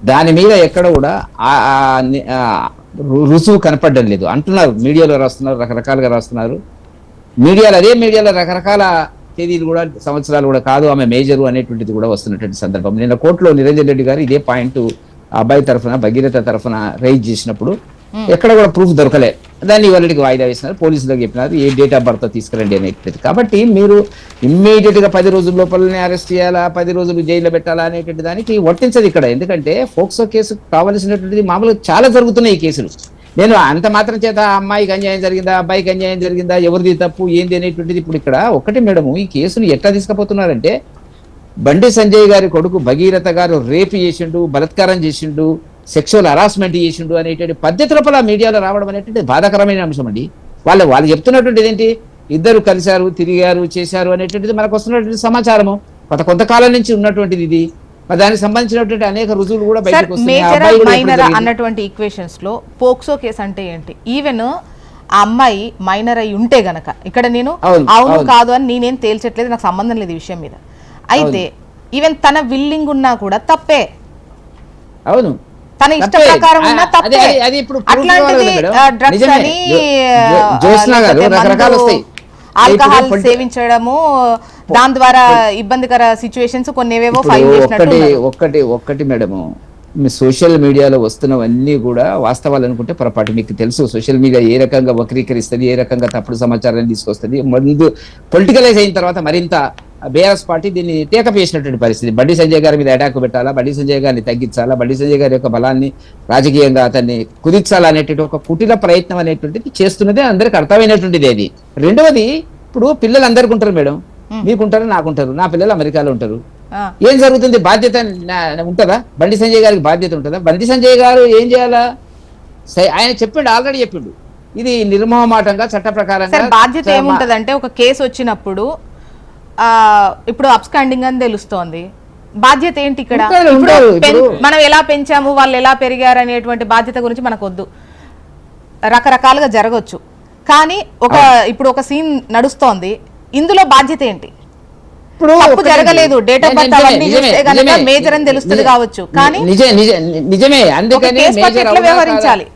దాని మీద ఎక్కడ కూడా రుజువు కనపడడం లేదు అంటున్నారు. మీడియాలో రాస్తున్నారు, రకరకాలుగా రాస్తున్నారు. అదే మీడియాలో రకరకాల తేదీలు కూడా, సంవత్సరాలు కూడా కాదు, ఆమె మేజరు అనేటువంటిది కూడా వస్తున్నటువంటి సందర్భం. నిన్న కోర్టులో నిరంజన్ రెడ్డి గారు ఇదే పాయింట్ అబ్బాయి తరఫున, భగీరథ తరఫున రైజ్ చేసినప్పుడు ఎక్కడ కూడా ప్రూఫ్ దొరకలే. దాన్ని ఇవాళకి వాయిదా వేసినారు, పోలీసులకు చెప్పినారు ఏ డేట్ ఆఫ్ బర్త్ తీసుకురండి అనేటువంటిది. కాబట్టి మీరు ఇమ్మీడియట్ గా 10 రోజుల లోపలనే అరెస్ట్ చేయాలా, 10 రోజులు జైల్లో పెట్టాలా అనేటువంటి దానికి వర్తించదు ఇక్కడ. ఎందుకంటే పోక్సో కేసు కావాల్సినటువంటిది మామూలుగా చాలా జరుగుతున్నాయి ఈ కేసులు. నేను అంత మాత్రం చేత అమ్మాయికి అన్యాయం జరిగిందా, అబ్బాయికి అన్యాయం జరిగిందా, ఎవరిది తప్పు ఏంది అనేటువంటిది ఇప్పుడు ఇక్కడ ఒకటి మేడము, ఈ కేసును ఎట్లా తీసుకుపోతున్నారంటే బండి సంజయ్ గారి కొడుకు భగీరథ గారు రేపు చేసిండు, బలత్కారం చేసిండు, సెక్షువల్ హరాస్మెంట్ చేసిండు అనేటువంటి పద్ధతి లోపల మీడియాలో రావడం అనేటువంటి బాధాకరమైన అంశం అండి. వాళ్ళు చెప్తున్నటువంటిది ఏంటి? ఇద్దరు కలిశారు, తిరిగారు, చేశారు అనేటువంటిది మనకు వస్తున్నటువంటి సమాచారము. కొంతకాలం నుంచి ఉన్నటువంటిది ఇది. దానికి సంబంధించినటువంటి అనేక రుజువులు కూడా బయటకు వస్తున్నాయి. అన్నటువంటి ఈక్వేషన్స్ లో పోక్సో కేసు అంటే ఏంటి? ఈవెన్ ఆ అమ్మాయి మైనర్ అయి ఉంటే గనక, ఇక్కడ నేను అవును కాదు అని నేనేం తేల్చట్లేదు, నాకు సంబంధం లేదు ఈ విషయం మీద. అయితే ఈవెన్ తన విల్లింగ్ ఉన్నా కూడా తప్పే. అవును, తన ఇష్ట ప్రకారం ఉన్నా తప్పే. అట్లాంటిది డ్రగ్స్ అని ఆల్కహాల్ సేవించడము, దాని ద్వారా ఇబ్బందికర సిచ్యువేషన్స్ కొన్ని ఏవేవో ఫైల్ చేసినట్టు. ఒక్కటి మేడము, మీ సోషల్ మీడియాలో వస్తున్నవన్నీ కూడా వాస్తవాలు అనుకుంటే పొరపాటు. మీకు తెలుసు సోషల్ మీడియా ఏ రకంగా వక్రీకరిస్తుంది, ఏ రకంగా తప్పుడు సమాచారాన్ని తీసుకొస్తుంది. ముందు పొలిటికలైజ్ అయిన తర్వాత మరింత బీఆర్ఎస్ పార్టీ దీన్ని టేకప్ చేసినటువంటి పరిస్థితి. బండి సంజయ్ గారి మీద అటాక్ పెట్టాలా, బండి సంజయ్ గారిని తగ్గించాలా, బండి సంజయ్ గారి యొక్క బలాన్ని రాజకీయంగా అతన్ని కుదించాలా అనేటువంటి ఒక కుటిల ప్రయత్నం అనేటువంటిది చేస్తున్నదే అందరికి అర్థమైనటువంటిది. అది రెండవది, ఇప్పుడు పిల్లలు అందరికి ఉంటారు మేడం, మీకుంటారు, నాకుంటారు, నా పిల్లలు అమెరికాలో ఉంటారు. ఏం జరుగుతుంది? బాధ్యత ఉంటుందా? బండి సంజయ్ గారికి బాధ్యత ఉంటుందా? బండి సంజయ్ గారు ఏం చేయాలా? ఆయన చెప్పిండు, ఆల్రెడీ చెప్పిండు, ఇది నిర్మోహమాటంగా చట్ట ప్రకారంగా బాధ్యత ఏముంటదంటే ఒక కేసు వచ్చినప్పుడు ఇప్పుడు అబ్స్కాండింగ్ అని తెలుస్తోంది, బాధ్యత ఏంటి ఇక్కడ? మనం ఎలా పెంచాము, వాళ్ళు ఎలా పెరిగారు అనేటువంటి బాధ్యత గురించి మనకు వద్దు. రకరకాలుగా జరగచ్చు, కానీ ఇప్పుడు ఒక సీన్ నడుస్తోంది, ఇందులో బాధ్యత ఏంటి? తప్పు జరగలేదు, డేట్ ఆఫ్ బర్త్ అవన్నీ చూస్తే గనుక మేజర్ అని తెలుస్తుంది కావచ్చు, కానీ నిజమే. అందుకని వ్యవహరించాలి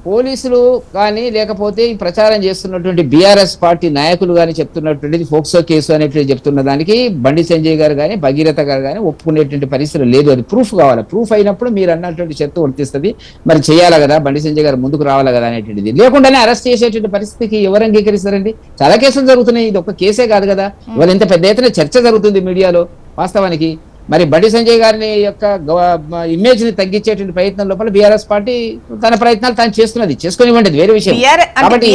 పోలీసులు కానీ లేకపోతే ఈ ప్రచారం చేస్తున్నటువంటి బీఆర్ఎస్ పార్టీ నాయకులు కానీ చెప్తున్నటువంటిది ఫోక్సో కేసు అనేటువంటి చెప్తున్న దానికి బండి సంజయ్ గారు కానీ భగీరథ గారు కానీ ఒప్పుకునేటువంటి పరిస్థితులు లేదు. అది ప్రూఫ్ కావాలి. ప్రూఫ్ అయినప్పుడు మీరు అన్నటువంటి చెత్త వర్తిస్తుంది, మరి చేయాలి కదా, బండి సంజయ్ గారు ముందుకు రావాలి కదా అనేటువంటిది. లేకుండానే అరెస్ట్ చేసేటువంటి పరిస్థితికి ఎవరు అంగీకరిస్తారండి? చాలా కేసులు జరుగుతున్నాయి, ఇది ఒక కేసే కాదు కదా. ఇవాళ ఇంత పెద్ద ఎత్తున చర్చ జరుగుతుంది మీడియాలో. వాస్తవానికి మరి బండి సంజయ్ గారిని యొక్క ఇమేజ్ ని తగ్గించేటువంటి ప్రయత్నం లోపల బీఆర్ఎస్ పార్టీ తన ప్రయత్నాలు తాను చేస్తున్నది, చేసుకునివ్వండి, వేరే విషయం. కాబట్టి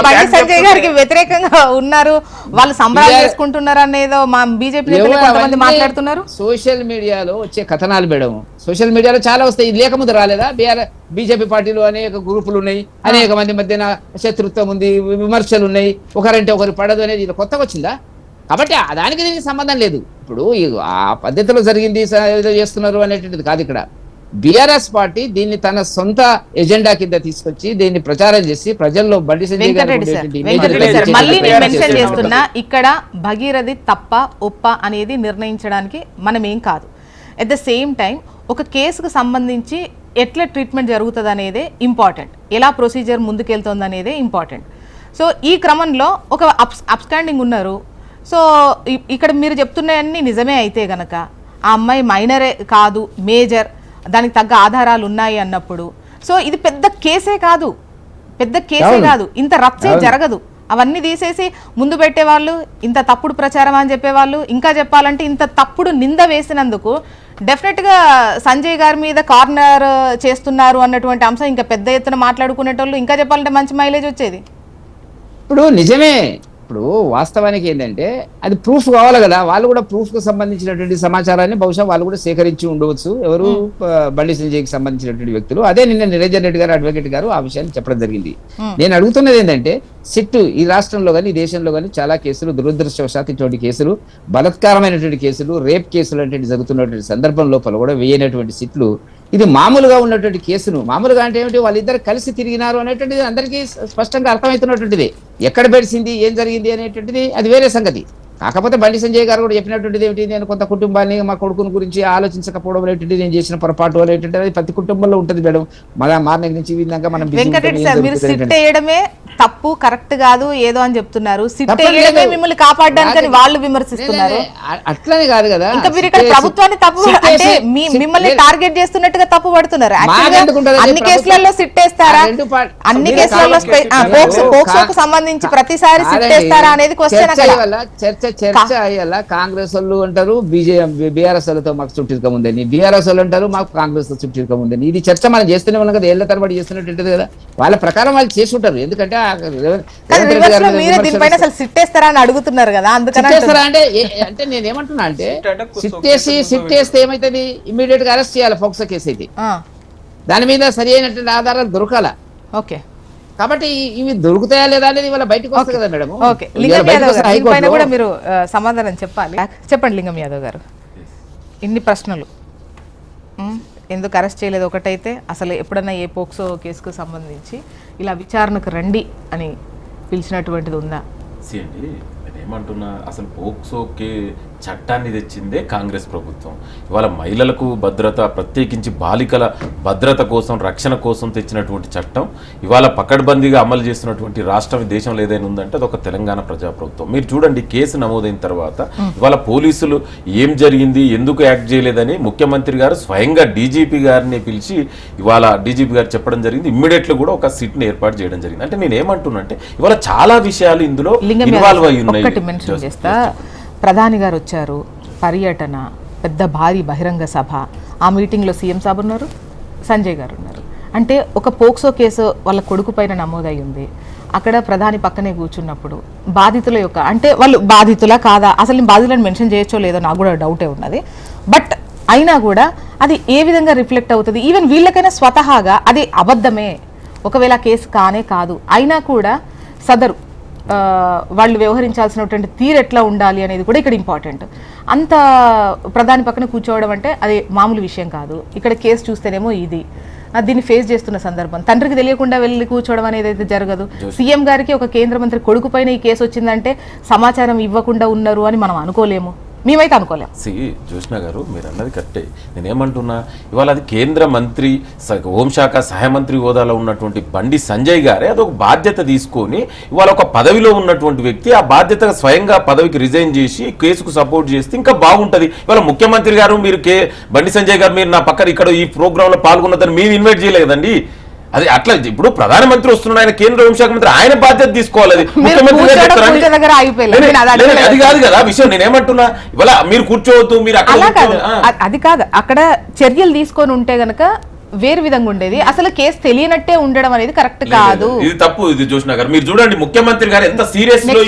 బండి సంజయ్ గారికి వ్యతిరేకంగా ఉన్నారు, వాళ్ళు సంబరాలు చేసుకుంటున్నారు అనేదో మా బీజేపీ కొంతమంది మాట్లాడుతున్నారు. సోషల్ మీడియాలో వచ్చే కథనాలు మేడం, సోషల్ మీడియాలో చాలా వస్తాయి. ఇది లేకముందు రాలేదా? బీజేపీ పార్టీలో అనేక గ్రూపులు ఉన్నాయి, అనేక మంది మధ్యన శత్రుత్వం ఉంది, విమర్శలు ఉన్నాయి, ఒకరంటే ఒకరు పడదు అనేది ఇది కొత్తగా వచ్చిందా? కాబట్టి దానికి దీనికి సంబంధం లేదు. ఇప్పుడు ఆ పద్ధతిలో జరిగింది ఏదో చేస్తున్నారు అనేటువంటిది కాదు. ఇక్కడ బీఆర్ఎస్ పార్టీ దీన్ని తన సొంత ఎజెండా కింద తీసుకొచ్చి దీన్ని ప్రచారం చేసి ప్రజల్లో బండి సంజయ్ మళ్ళీ నేను మెన్షన్ చేస్తున్నా, ఇక్కడ భగీరథి తప్ప ఒప్ప అనేది నిర్ణయించడానికి మనం ఏం కాదు. ఎట్ ద సేమ్ టైం ఒక కేసుకు సంబంధించి ఎట్లా ట్రీట్మెంట్ జరుగుతుంది అనేదే ఇంపార్టెంట్, ఎలా ప్రొసీజర్ ముందుకెళ్తుంది అనేదే ఇంపార్టెంట్. సో ఈ క్రమంలో ఒక అబ్స్కాండింగ్ ఉన్నారు. సో ఇక్కడ మీరు చెప్తున్నాయన్నీ నిజమే అయితే గనక ఆ అమ్మాయి మైనరే కాదు, మేజర్, దానికి తగ్గ ఆధారాలు ఉన్నాయి అన్నప్పుడు సో ఇది పెద్ద కేసే కాదు, ఇంత రచ్చే జరగదు. అవన్నీ తీసేసి ముందు పెట్టేవాళ్ళు, ఇంత తప్పుడు ప్రచారం అని చెప్పేవాళ్ళు, ఇంకా చెప్పాలంటే ఇంత తప్పుడు నింద వేసినందుకు డెఫినెట్గా సంజయ్ గారి మీద కార్నర్ చేస్తున్నారు అన్నటువంటి అంశం ఇంకా పెద్ద ఎత్తున మాట్లాడుకునేటోళ్ళు, ఇంకా చెప్పాలంటే మంచి మైలేజ్ వచ్చేది. ఇప్పుడు నిజమే. ఇప్పుడు వాస్తవానికి ఏంటంటే అది ప్రూఫ్ కావాలి కదా. వాళ్ళు కూడా ప్రూఫ్ కు సంబంధించినటువంటి సమాచారాన్ని బహుశా వాళ్ళు కూడా సేకరించి ఉండవచ్చు, ఎవరు బండి సంజయ్కి సంబంధించినటువంటి వ్యక్తులు. అదే నిన్న నిరంజన్ రెడ్డి గారు అడ్వకేట్ గారు ఆ విషయాన్ని చెప్పడం జరిగింది. నేను అడుగుతున్నది ఏంటంటే సిట్ ఈ రాష్ట్రంలో కానీ ఈ దేశంలో కానీ చాలా కేసులు, దురదృష్టవశాత్తు ఇటువంటి కేసులు, బలత్కారమైనటువంటి కేసులు, రేప్ కేసులు అంటే జరుగుతున్నటువంటి సందర్భం లోపల కూడా వేయనటువంటి సిట్లు ఇది మామూలుగా ఉన్నటువంటి కేసును, మామూలుగా అంటే ఏమిటి, వాళ్ళిద్దరు కలిసి తిరిగినారు అనేటువంటిది అందరికీ స్పష్టంగా అర్థమవుతున్నటువంటిది. ఎక్కడ పెడిసింది, ఏం జరిగింది అనేటువంటిది అది వేరే సంగతి. కాకపోతే బండి సంజయ్ గారు కూడా చెప్పినటువంటిది ఏమిటి, నేను కొంత కుటుంబాన్ని, మా కొడుకుని గురించి ఆలోచించకపోవడం అనేటువంటి నేను చేసిన పొరపాటు అనేటువంటి అది ప్రతి కుటుంబంలో ఉంటుంది మేడం. మన మార్నింగ్ నుంచి విన్నాక మనం వెంకటరెడ్డి సార్, మీరు సిట్ వేయడమే తప్పు, కరెక్ట్ కాదు ఏదో అని చెప్తున్నారు. సిట్ వేయడమే మిమ్మల్ని కాపాడడానికి వాళ్ళు విమర్శిస్తున్నారు. అట్లనే కాదు కదా, ఇంకా మీరు ఇక్కడ ప్రభుత్వాన్ని తప్పు అంటే మిమ్మల్ని టార్గెట్ చేస్తున్నట్టుగా తప్పు పడుతున్నారు. అన్ని కేసులలో సిట్ వేస్తారా? అన్ని కేసులలో పోక్సోకు సంబంధించి ప్రతిసారి సిట్ వేస్తారా అనేది క్వశ్చన్. చర్చ అయ్యేలా కాంగ్రెస్ వాళ్ళు అంటారు బీఆర్ఎస్ వాళ్ళతో మాకు చుట్టిరకం ఉందని, బీఆర్ఎస్ వాళ్ళు అంటారు మాకు కాంగ్రెస్ తో చుట్టిరకం ఉందని. ఇది చర్చ మనం చేస్తూనే ఉన్నాం కదా, ఏళ్ల తరబడి చేస్తున్నట్టు కదా. వాళ్ళ ప్రకారం వాళ్ళు చేసి ఉంటారు. ఎందుకంటే దీనిపైన అసలు సిట్టేస్తారా అని అడుగుతున్నారు కదా, అందుకని అంటే నేనేమంటున్నా అంటే సిట్టేస్తే ఏమైతుంది, ఇమ్మీడియట్ గా అరెస్ట్ చేయాలి. ఫోక్సో కేసు అయితే దాని మీద సరి అయినటువంటి ఆధారాలు దొరకాల. ఓకే, కాబట్టి ఇవి దొరుకుతాయా లేదా అనేది వాళ్ళ బయటకు వస్తుంది కదా మేడం. ఓకే, లింగం యాదవ్ గారు దీనిపైన కూడా మీరు సమాధానం చెప్పాలి. చెప్పండి లింగం యాదవ్ గారు, ఇన్ని ప్రశ్నలు ఎందుకు అరెస్ట్ చేయలేదు ఒకటైతే, అసలు ఎప్పుడన్నా ఏ పోక్సో కేసుకు సంబంధించి ఇలా విచారణకు రండి అని పిలిచినటువంటిది ఉందా? ఏమంటున్నా, అసలు పోక్సో చట్టాన్ని తెచ్చిందే కాంగ్రెస్ ప్రభుత్వం. ఇవాళ మహిళలకు భద్రత, ప్రత్యేకించి బాలికల భద్రత కోసం, రక్షణ కోసం తెచ్చినటువంటి చట్టం ఇవాళ పకడ్బందీగా అమలు చేస్తున్నటువంటి రాష్ట్రం దేశంలో ఏదైనా ఉందంటే అదొక తెలంగాణ ప్రజాప్రభుత్వం. మీరు చూడండి, కేసు నమోదైన తర్వాత ఇవాళ పోలీసులు ఏం జరిగింది, ఎందుకు యాక్ట్ చేయలేదని ముఖ్యమంత్రి గారు స్వయంగా డీజీపీ గారిని పిలిచి ఇవాళ డీజీపీ గారు చెప్పడం జరిగింది. ఇమ్మీడియట్లీ కూడా ఒక సిట్ని ఏర్పాటు చేయడం జరిగింది. అంటే నేను ఏమంటున్నానంటే ఇవాళ చాలా విషయాలు ఇందులో ఇన్వాల్వ్ అయి ఉన్నాయి. ప్రధాని గారు వచ్చారు, పర్యటన, పెద్ద భారీ బహిరంగ సభ, ఆ మీటింగ్లో సీఎం సాబ్ ఉన్నారు, సంజయ్ గారు ఉన్నారు. అంటే ఒక పోక్సో కేసు వాళ్ళ కొడుకు పైన నమోదై ఉంది. అక్కడ ప్రధాని పక్కనే కూర్చున్నప్పుడు బాధితుల యొక్క, అంటే వాళ్ళు బాధితులా కాదా, అసలు నేను బాధితులను మెన్షన్ చేయొచ్చో లేదో నాకు కూడా డౌటే ఉన్నది. బట్ అయినా కూడా అది ఏ విధంగా రిఫ్లెక్ట్ అవుతుంది, ఈవెన్ వీళ్ళకైనా స్వతహాగా అది అబద్ధమే, ఒకవేళ కేసు కానే కాదు అయినా కూడా సదరు వాళ్ళు వ్యవహరించాల్సినటువంటి తీరు ఎట్లా ఉండాలి అనేది కూడా ఇక్కడ ఇంపార్టెంట్. అంత ప్రధాని పక్కన కూర్చోవడం అంటే అది మామూలు విషయం కాదు. ఇక్కడ కేసు చూస్తేనేమో ఇది దీన్ని ఫేస్ చేస్తున్న సందర్భం, తండ్రికి తెలియకుండా వెళ్ళి కూర్చోవడం అనేది అయితే జరగదు. సీఎం గారికి ఒక కేంద్ర మంత్రి కొడుకు పైన ఈ కేసు వచ్చిందంటే సమాచారం ఇవ్వకుండా ఉన్నారు అని మనం అనుకోలేము, మేమైతే అనుకోలేము. జ్యోత్స్న గారు మీరు అన్నది కరెక్టే. నేనేమంటున్నా, ఇవాళ అది కేంద్ర మంత్రి, హోంశాఖ సహాయ మంత్రి హోదాలో ఉన్నటువంటి బండి సంజయ్ గారే అదొక బాధ్యత తీసుకొని ఇవాళ ఒక పదవిలో ఉన్నటువంటి వ్యక్తి ఆ బాధ్యతగా స్వయంగా పదవికి రిజైన్ చేసి కేసుకు సపోర్ట్ చేస్తే ఇంకా బాగుంటుంది. ఇవాళ ముఖ్యమంత్రి గారు మీరు బండి సంజయ్ గారు మీరు నా పక్కన ఇక్కడ ఈ ప్రోగ్రాంలో పాల్గొన్నదని మీరు ఇన్వైట్ చేయలేదండి. అది అట్లా ఇప్పుడు ప్రధానమంత్రి వస్తున్నాడు, ఆయన కేంద్ర హోంశాఖ మంత్రి, ఆయన బాధ్యత తీసుకోవాలి. అది ముఖ్యమంత్రి అది కాదు కదా విషయం. నేనేమంటున్నా, ఇవాళ మీరు కూర్చోవద్దు, మీరు అది కాదు, అక్కడ చర్యలు తీసుకొని ఉంటే గనక వేరు విధంగా ఉండేది. అసలు కేసు తెలియనట్టే ఉండడం అనేది కరెక్ట్ కాదు, ఇది తప్పు. ఇది జ్యోత్స్న గారు మీరు చూడండి, ముఖ్యమంత్రి గారు ఎంత సీరియస్ లో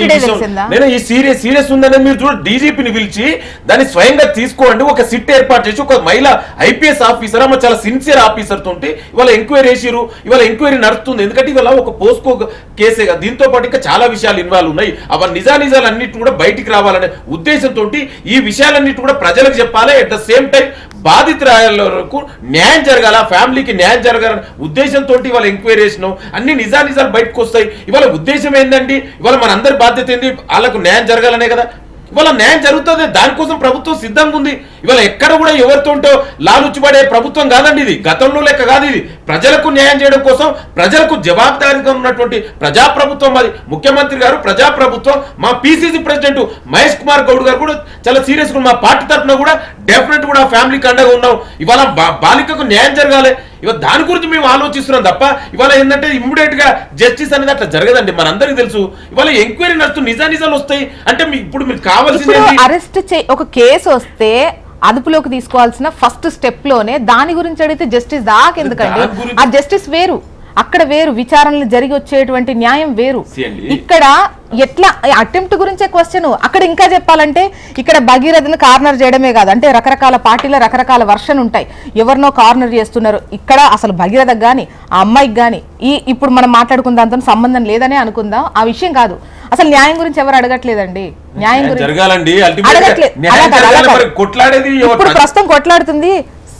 నేను ఈ సీరియస్ ఉందని మీరు చూడండి, డీజీపీని పిలిచి దాన్ని స్వయంగా తీసుకోండి, ఒక సిట్ ఏర్పాటు చేసి ఒక మహిళా ఐపీఎస్ ఆఫీసర్, ఆమె చాలా సిన్సియర్ ఆఫీసర్ తోటి ఇవాళ ఎంక్వైరీ చేసిరు, ఇవాళ ఎంక్వైరీ నడుస్తుంది. ఎందుకంటే ఇవాళ ఒక పోస్కో కేసే కదా, దీంతో పాటు ఇంకా చాలా విషయాలు ఇన్వాల్వ్ ఉన్నాయి. అవన్నీ నిజాలు అన్నిటి కూడా బయటికి రావాలనే ఉద్దేశంతో ఈ విషయాలన్నిటి కూడా ప్రజలకు చెప్పాలి. అట్ ద సేమ్ టైం బాధితులకు న్యాయం జరగాల, ఫ్యామిలీకి న్యాయం జరగాలని ఉద్దేశంతో ఇవాళ ఎంక్వైరీ చేసినాం. అన్ని నిజాలు బయటకు వస్తాయి. ఇవాళ ఉద్దేశం ఏంటండి, ఇవాళ మన అందరి బాధ్యత ఏంది, వాళ్ళకు న్యాయం జరగాలనే కదా. ఇవాళ న్యాయం జరుగుతుంది, దానికోసం ప్రభుత్వం సిద్ధంగా ఉంది. ఇవాళ ఎక్కడ కూడా ఎవరితో లాలుచిపడే ప్రభుత్వం కాదండి ఇది, గతంలో లెక్క కాదు ఇది. ప్రజలకు న్యాయం చేయడం కోసం, ప్రజలకు జవాబుదారీగా ఉన్నటువంటి ప్రజాప్రభుత్వం అది. ముఖ్యమంత్రి గారు ప్రజాప్రభుత్వం, మా పిసిసి ప్రెసిడెంట్ మహేష్ కుమార్ గౌడ్ గారు కూడా చాలా సీరియస్ గా మా పార్టీ తరఫున కూడా డెఫినెట్ కూడా ఫ్యామిలీకి అండగా ఉన్నాం. ఇవాళ బాలికకు న్యాయం జరగాలి, ఇవాళ దాని గురించి మేము ఆలోచిస్తున్నాం తప్ప ఇవాళ ఏంటంటే ఇమ్మీడియట్ గా జస్టిస్ అనేది అట్లా జరగదండి. మనందరికీ తెలుసు ఇవాళ ఎంక్వైరీ నడుస్తూ నిజాలు వస్తాయి. అంటే ఇప్పుడు మీకు కావాల్సింది అరెస్ట్ ఒక కేసు వస్తే అదుపులోకి తీసుకోవాల్సిన ఫస్ట్ స్టెప్ లోనే దాని గురించి అడిగితే జస్టిస్ దాకా ఎందుకండి, ఆ జస్టిస్ వేరు, అక్కడ వేరు, విచారణలు జరిగి వచ్చేటువంటి న్యాయం వేరు. ఇక్కడ ఎట్లా అటెంప్ట్ గురించే క్వశ్చన్. అక్కడ ఇంకా చెప్పాలంటే ఇక్కడ భగీరథను కార్నర్ చేయడమే కాదు, అంటే రకరకాల పార్టీలో రకరకాల వర్షన్ ఉంటాయి, ఎవరినో కార్నర్ చేస్తున్నారు. ఇక్కడ అసలు భగీరథకు కానీ ఆ అమ్మాయికి కానీ ఇప్పుడు మనం మాట్లాడుకున్న దాంతో సంబంధం లేదనే అనుకుందాం, ఆ విషయం కాదు. అసలు న్యాయం గురించి ఎవరు అడగట్లేదండి, న్యాయం గురించి ఇప్పుడు ప్రస్తుతం కొట్లాడుతుంది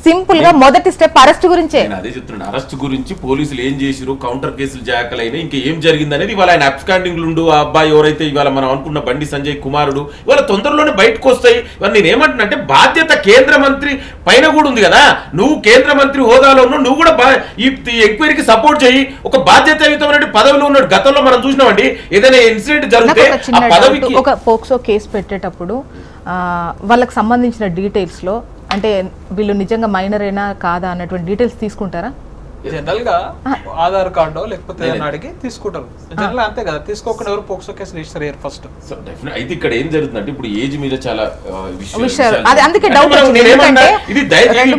సింపుల్ గా మొదటి స్టెప్ అరెస్ట్ గురించే. అదే చెప్తున్నాను, అరెస్ట్ గురించి పోలీసులు ఏం చేసిరు, కౌంటర్ కేసులు జాకలైనా ఇంకా ఏం జరిగింది అనేది ఇవాళ ఆయన అబ్స్కాండింగ్ ఉండు. ఆ అబ్బాయి ఎవరైతే ఇవాళ మనం అనుకున్న బండి సంజయ్ కుమారుడు ఇవాళ తొందరలోనే బయటకు వస్తాయి. ఇవాళ నేను ఏమంటున్నా అంటే బాధ్యత కేంద్ర మంత్రి పైన కూడా ఉంది కదా. నువ్వు కేంద్ర మంత్రి హోదాలో ఉన్నావు, నువ్వు కూడా ఈ ఎంక్వైరీకి సపోర్ట్ చేయి. ఒక బాధ్యతాయుతమైన పదవిలో ఉన్నాడు. గతంలో మనం చూసినామండి, ఏదైనా ఇన్సిడెంట్ జరిగితే ఆ పదవికి ఒక పోక్సో కేసు పెట్టేటప్పుడు వాళ్ళకి సంబంధించిన డీటెయిల్స్ లో అంటే వీళ్ళు నిజంగా మైనర్ అయినా కాదా అన్నటువంటి డీటెయిల్స్ తీసుకుంటారా? జనరల్ గా ఆధార్ కార్డు లేకపోతే అడిగి తీసుకుంటారు, జనరల్ అంతే కదా. తీసుకోకుండా ఎవరు పోక్సో కేసు రిజిస్టర్ అయ్యారు ఫస్ట్. అయితే ఇక్కడ ఏం జరుగుతుందంటే ఇప్పుడు ఏజ్ మీద చాలా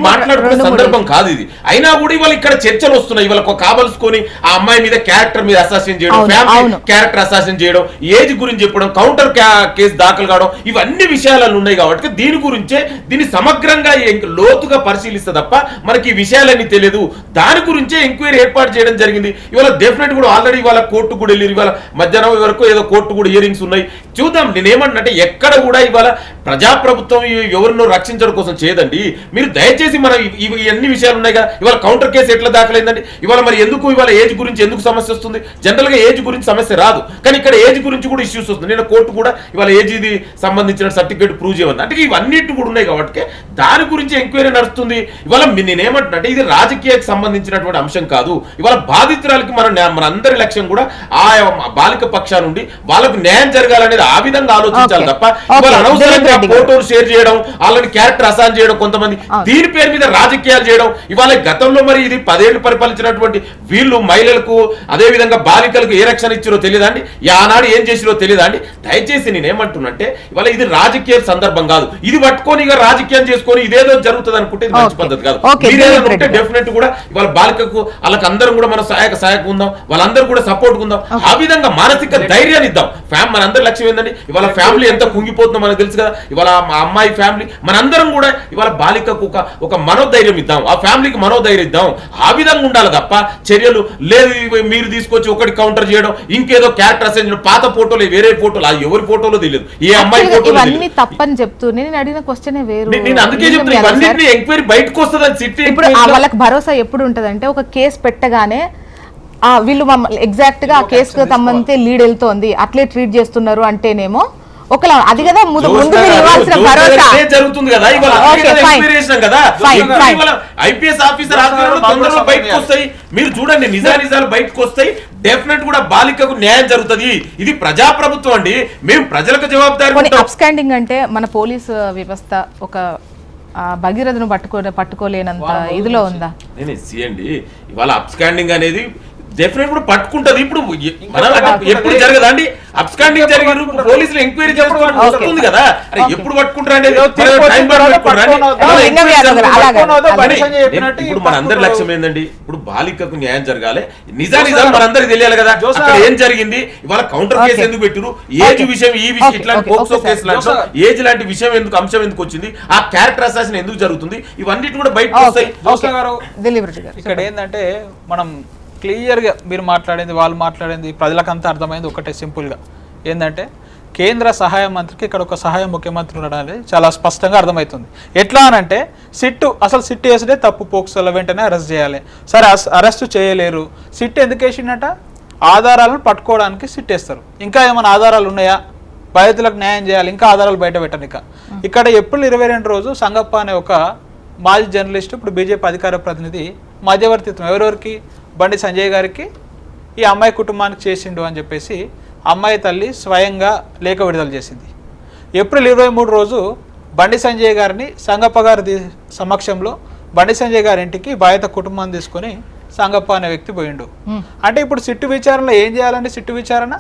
మాట్లాడుకునే సందర్భం కాదు ఇది. అయినా కూడా ఇవాళ ఇక్కడ చర్చలు వస్తున్నాయి. ఇవాళ కావలసుకొని ఆ అమ్మాయి మీద క్యారెక్టర్ మీద అసాసిన్ చేయడం, ఫ్యామిలీ క్యారెక్టర్ అసాసిన్ చేయడం, ఏజ్ గురించి చెప్పడం, కౌంటర్ కేసు దాఖలు కావడం, ఇవన్నీ విషయాలు ఉన్నాయి. కాబట్టి దీని గురించే దీన్ని సమగ్రంగా లోతుగా పరిశీలిస్తే తప్ప మనకి ఈ విషయాలన్నీ తెలియదు. దాని గురించే ఎంక్వైరీ ఏర్పాటు చేయడం జరిగింది. ఇవాళ డెఫినెట్ కూడా ఆల్రెడీ ఇవాళ కోర్టు కూడా వెళ్ళారు. ఇవాళ మధ్యాహ్నం వరకు ఏదో కోర్టు కూడా హియరింగ్స్ ఉన్నాయి. చూద్దాం. నేనేమంటే ఎక్కడ కూడా ఇవాళ ప్రజాప్రభుత్వం ఎవరినో రక్షించడం కోసం చేయదండి. మీరు దయచేసి మనం ఇవన్నీ విషయాలు ఉన్నాయి కదా, ఇవాళ కౌంటర్ కేసు ఎట్లా దాఖలైందండి, ఇవాళ మరి ఎందుకు ఇవాళ ఏజ్ గురించి ఎందుకు సమస్య వస్తుంది? జనరల్ గా ఏజ్ గురించి సమస్య రాదు, కానీ ఇక్కడ ఏజ్ గురించి కూడా ఇష్యూస్ వస్తుంది. నేను కోర్టు కూడా ఇవాళ ఏజ్ ఇది సంబంధించిన సర్టిఫికేట్ ప్రూవ్ చేయమని, అంటే ఇవన్నిటి కూడా ఉన్నాయి కాబట్టి దాని గురించి ఎంక్వైరీ నడుస్తుంది. ఇవాళ నేనేమంటున్నా, ఇది రాజకీయానికి సంబంధించినటువంటి అంశం కాదు. ఇవాళ బాధితురాలకి మన అందరి లక్ష్యం కూడా ఆ బాలిక పక్షా నుండి వాళ్ళకు న్యాయం జరగాలనేది ఆ విధంగా ఆలోచించాలి తప్ప ఇవాళ అనవసరంగా ఫోటోలు షేర్ చేయడం, వాళ్ళని క్యారెక్టర్ అసాన్ చేయడం, కొంతమంది దీని పేరు మీద రాజకీయాలు చేయడం. ఇవాళ గతంలో మరి ఇది 10 ఏళ్లు పరిపాలించినటువంటి వీళ్ళు మహిళలకు అదే విధంగా బాలికలకు ఏ రక్షణ ఇచ్చారో తెలియదండి, ఆనాడు ఏం చేసిరో తెలియదండి. దయచేసి నేనేమంటున్నంటే ఇవాళ ఇది రాజకీయ సందర్భం కాదు. ఇది పట్టుకొని ఇక రాజకీయం చేసుకొని ఇదేదో జరుగుతుంది అనుకుంటే ఇది మంచి పద్ధతి కాదు. మీరేదంటే డెఫినెట్ కూడా ఇవాళ బాలికకు వాళ్ళకి అందరం కూడా మనం సహాయక ఉందాం, వాళ్ళందరూ కూడా సపోర్ట్ ఉందాం, ఆ విధంగా మానసిక ధైర్యాన్ని ఇద్దాం. మనందరి లక్ష్యం ఏంటండి, ఇవాళ ఫ్యామిలీ ఎంత కుంగిపోతుందో మనకు తెలుసు కదా. ఇవాళ మా అమ్మాయి ఫ్యామిలీ మనందరం కూడా ఇవాళ బాలికకు ఒక మనోధైర్యం ఇద్దాం, ఆ ఫ్యామిలీకి మనోధైర్యం ఇద్దాం. ఆ విధంగా ఉండాలి తప్ప చర్యలు లేదు మీరు తీసుకొచ్చి ఒకటి కౌంటర్ చేయడం, ఇంకేదో క్యారెక్టర్ అసైన్ చేయడం, పాత ఫోటోలు వేరే ఫోటోలు, అది ఎవరి ఫోటోలో తెలియదు, ఏ అమ్మాయి ఫోటోలు తప్పని చెప్తూ నేను అడిగిన క్వశ్చన్ వేరు. నేను అందుకే చెప్తున్నా ఇవన్నీ ఎంక్వైరీ బయటకు వస్తుందని సిటీ. ఇప్పుడు వాళ్ళకి భరోసా ఎప్పుడు ఉంటదంటే ఒక కేసు పెట్టగానే వీళ్ళు ఎగ్జాక్ట్ గా ఆ కేసుకు సంబంధించి లీడ్ వెళ్తోంది అట్లే ట్రీట్ చేస్తున్నారు అంటేనేమో ఒకలా అది కదా ముందు ఇవ్వాల్సిన భరోసా జరుగుతుంది కదా. ఐపీఎస్ ఆఫీసర్ తొందరలో బయటకు వస్తాయి, మీరు చూడండి నిజాలు బయటకు వస్తాయి. డెఫినెట్ కూడా బాలికకు న్యాయం జరుగుతుంది. ఇది ప్రజాప్రభుత్వం అండి, మేము ప్రజలకు జవాబుదారీ. అప్స్టాండింగ్ అంటే మన పోలీసు వ్యవస్థ ఒక భగీరథను పట్టుకోలేనంత ఇదిలో ఉందా? నేను అండి ఇవాళ అప్స్టాండింగ్ అనేది డెఫినెట్ కూడా పట్టుకుంటది. ఇప్పుడు ఎప్పుడు జరగదా అండి అబ్స్కాండింగ్ జరిగిన పోలీసులు ఎంక్వైరీ చేస్తుంది కదా, ఎప్పుడు పట్టుకుంటారు ఇప్పుడు మన అందరి లక్ష్యం ఏంటండి, ఇప్పుడు బాలికకు న్యాయం జరగాలి, నిజాలు మనందరికి తెలియాలి కదా. అక్కడ ఏం జరిగింది, ఇవాళ కౌంటర్ కేసు ఎందుకు పెట్టారు, ఏజ్ విషయం ఈ విషయం ఇట్లాంటి పోక్సో కేసు ఏజ్ లాంటి విషయం ఎందుకు అంశం ఎందుకు వచ్చింది, ఆ క్యారెక్టర్ అసాసిన్ ఎందుకు జరుగుతుంది, ఇవన్నీ కూడా బయటకు వస్తాయి. ఇక్కడ ఏంటంటే మనం క్లియర్గా మీరు మాట్లాడింది వాళ్ళు మాట్లాడింది ప్రజలకంతా అర్థమైంది ఒకటే సింపుల్గా ఏంటంటే కేంద్ర సహాయ మంత్రికి ఇక్కడ ఒక సహాయ ముఖ్యమంత్రి ఉండడం అనేది చాలా స్పష్టంగా అర్థమవుతుంది. ఎట్లా అనంటే అసలు సిట్ వేసినే తప్పు, పోక్సోలో వెంటనే అరెస్ట్ చేయాలి. సరే అరెస్ట్ చేయలేరు, సిట్ ఎందుకు వేసిండట, ఆధారాలను పట్టుకోవడానికి సిట్ వేస్తారు. ఇంకా ఏమైనా ఆధారాలు ఉన్నాయా, బాధితులకు న్యాయం చేయాలి, ఇంకా ఆధారాలు బయట పెట్టనిక. ఇక్కడ ఏప్రిల్ 22 రోజు సంగప్ప అనే ఒక మాజీ జర్నలిస్ట్ ఇప్పుడు బీజేపీ అధికార ప్రతినిధి మధ్యవర్తిత్వం ఎవరెవరికి, బండి సంజయ్ గారికి ఈ అమ్మాయి కుటుంబానికి చేసిండు అని చెప్పేసి అమ్మాయి తల్లి స్వయంగా లేఖ విడుదల చేసింది. ఏప్రిల్ 23 రోజు బండి సంజయ్ గారిని సంగప్ప గారి సమక్షంలో బండి సంజయ్ గారి ఇంటికి బాధిత కుటుంబాన్ని తీసుకొని సంగప్ప అనే వ్యక్తి పోయిండు. అంటే ఇప్పుడు సిట్టు విచారణలో ఏం చేయాలండి, సిట్టు విచారణ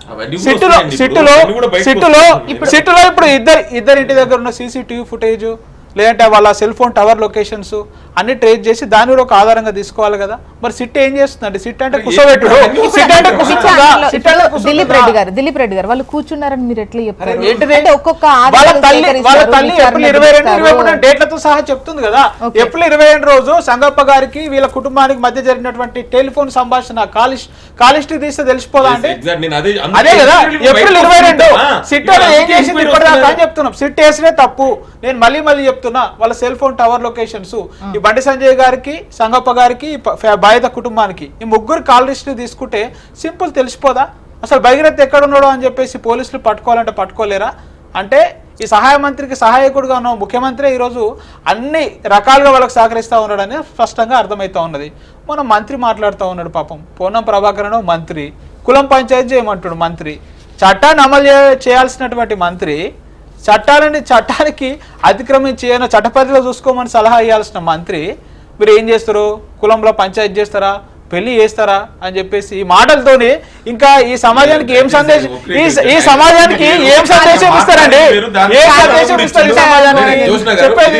సిట్టులో ఇప్పుడు ఇద్దరి ఇంటి దగ్గర ఉన్న సీసీటీవీ ఫుటేజ్ లేదంటే వాళ్ళ సెల్ ఫోన్ టవర్ లొకేషన్స్ అన్ని ట్రేస్ చేసి దాన్ని కూడా ఒక ఆధారంగా తీసుకోవాలి కదా. మరి సిట్ ఏం చేస్తుందండి, సిట్ అంటే కుసోబెట్టుడు, దిలీప్ రెడ్డి గారు వాళ్ళు కూర్చున్నారని మీరు ఎట్లా చెప్పారు? వాళ్ళ తల్లి ఏప్రిల్ 22 డేట్లతో సహా చెప్తుంది కదా. ఏప్రిల్ 22 రోజు సంగప్ప గారికి వీళ్ళ కుటుంబానికి మధ్య జరిగినటువంటి టెలిఫోన్ సంభాషణ కాలిస్ట్ తీస్తే తెలిసిపోదా అంటే అదే కదా. ఏప్రిల్ 22 సిట్ ఏం చేసింది ఇప్పటిదాకా అని చెప్తున్నాం. సిట్ వేసినే తప్పు. నేను మళ్ళీ చెప్తున్నా, వాళ్ళ సెల్ ఫోన్ టవర్ లొకేషన్స్ ఈ బండి సంజయ్ గారికి, సంగప్ప గారికి, బాధిత కుటుంబానికి ఈ ముగ్గురు కాల్ లిస్ట్ తీసుకుంటే సింపుల్ తెలిసిపోదా? అసలు భగీరథ్ ఎక్కడ ఉన్నాడో అని చెప్పేసి పోలీసులు పట్టుకోవాలంటే పట్టుకోలేరా? అంటే ఈ సహాయ మంత్రికి సహాయకుడుగా ఉన్న ముఖ్యమంత్రి ఈరోజు అన్ని రకాలుగా వాళ్ళకి సహకరిస్తూ ఉన్నాడని స్పష్టంగా అర్థమవుతా ఉన్నది. మనం మంత్రి మాట్లాడుతూ ఉన్నాడు, పాపం పొన్నం ప్రభాకర్ మంత్రి కులం పంచాయతీ చేయమంటాడు మంత్రి, చట్టాన్ని అమలు చేయాల్సినటువంటి మంత్రి చట్టానికి అతిక్రమించి చట్టపరిధిలో చూసుకోమని సలహా ఇవ్వాల్సిన మంత్రి మీరు ఏం చేస్తారు, కులంలో పంచాయతీ చేస్తారా, పెళ్లి చేస్తారా అని చెప్పేసి ఈ మాటలతోని ఇంకా ఈ సమాజానికి ఏం సందేశం ఈ సమాజానికి ఏం సందేశం ఇస్తారండి? ఏం సందేశం ఇస్తారు ఈ సమాజానికి? చెప్పేది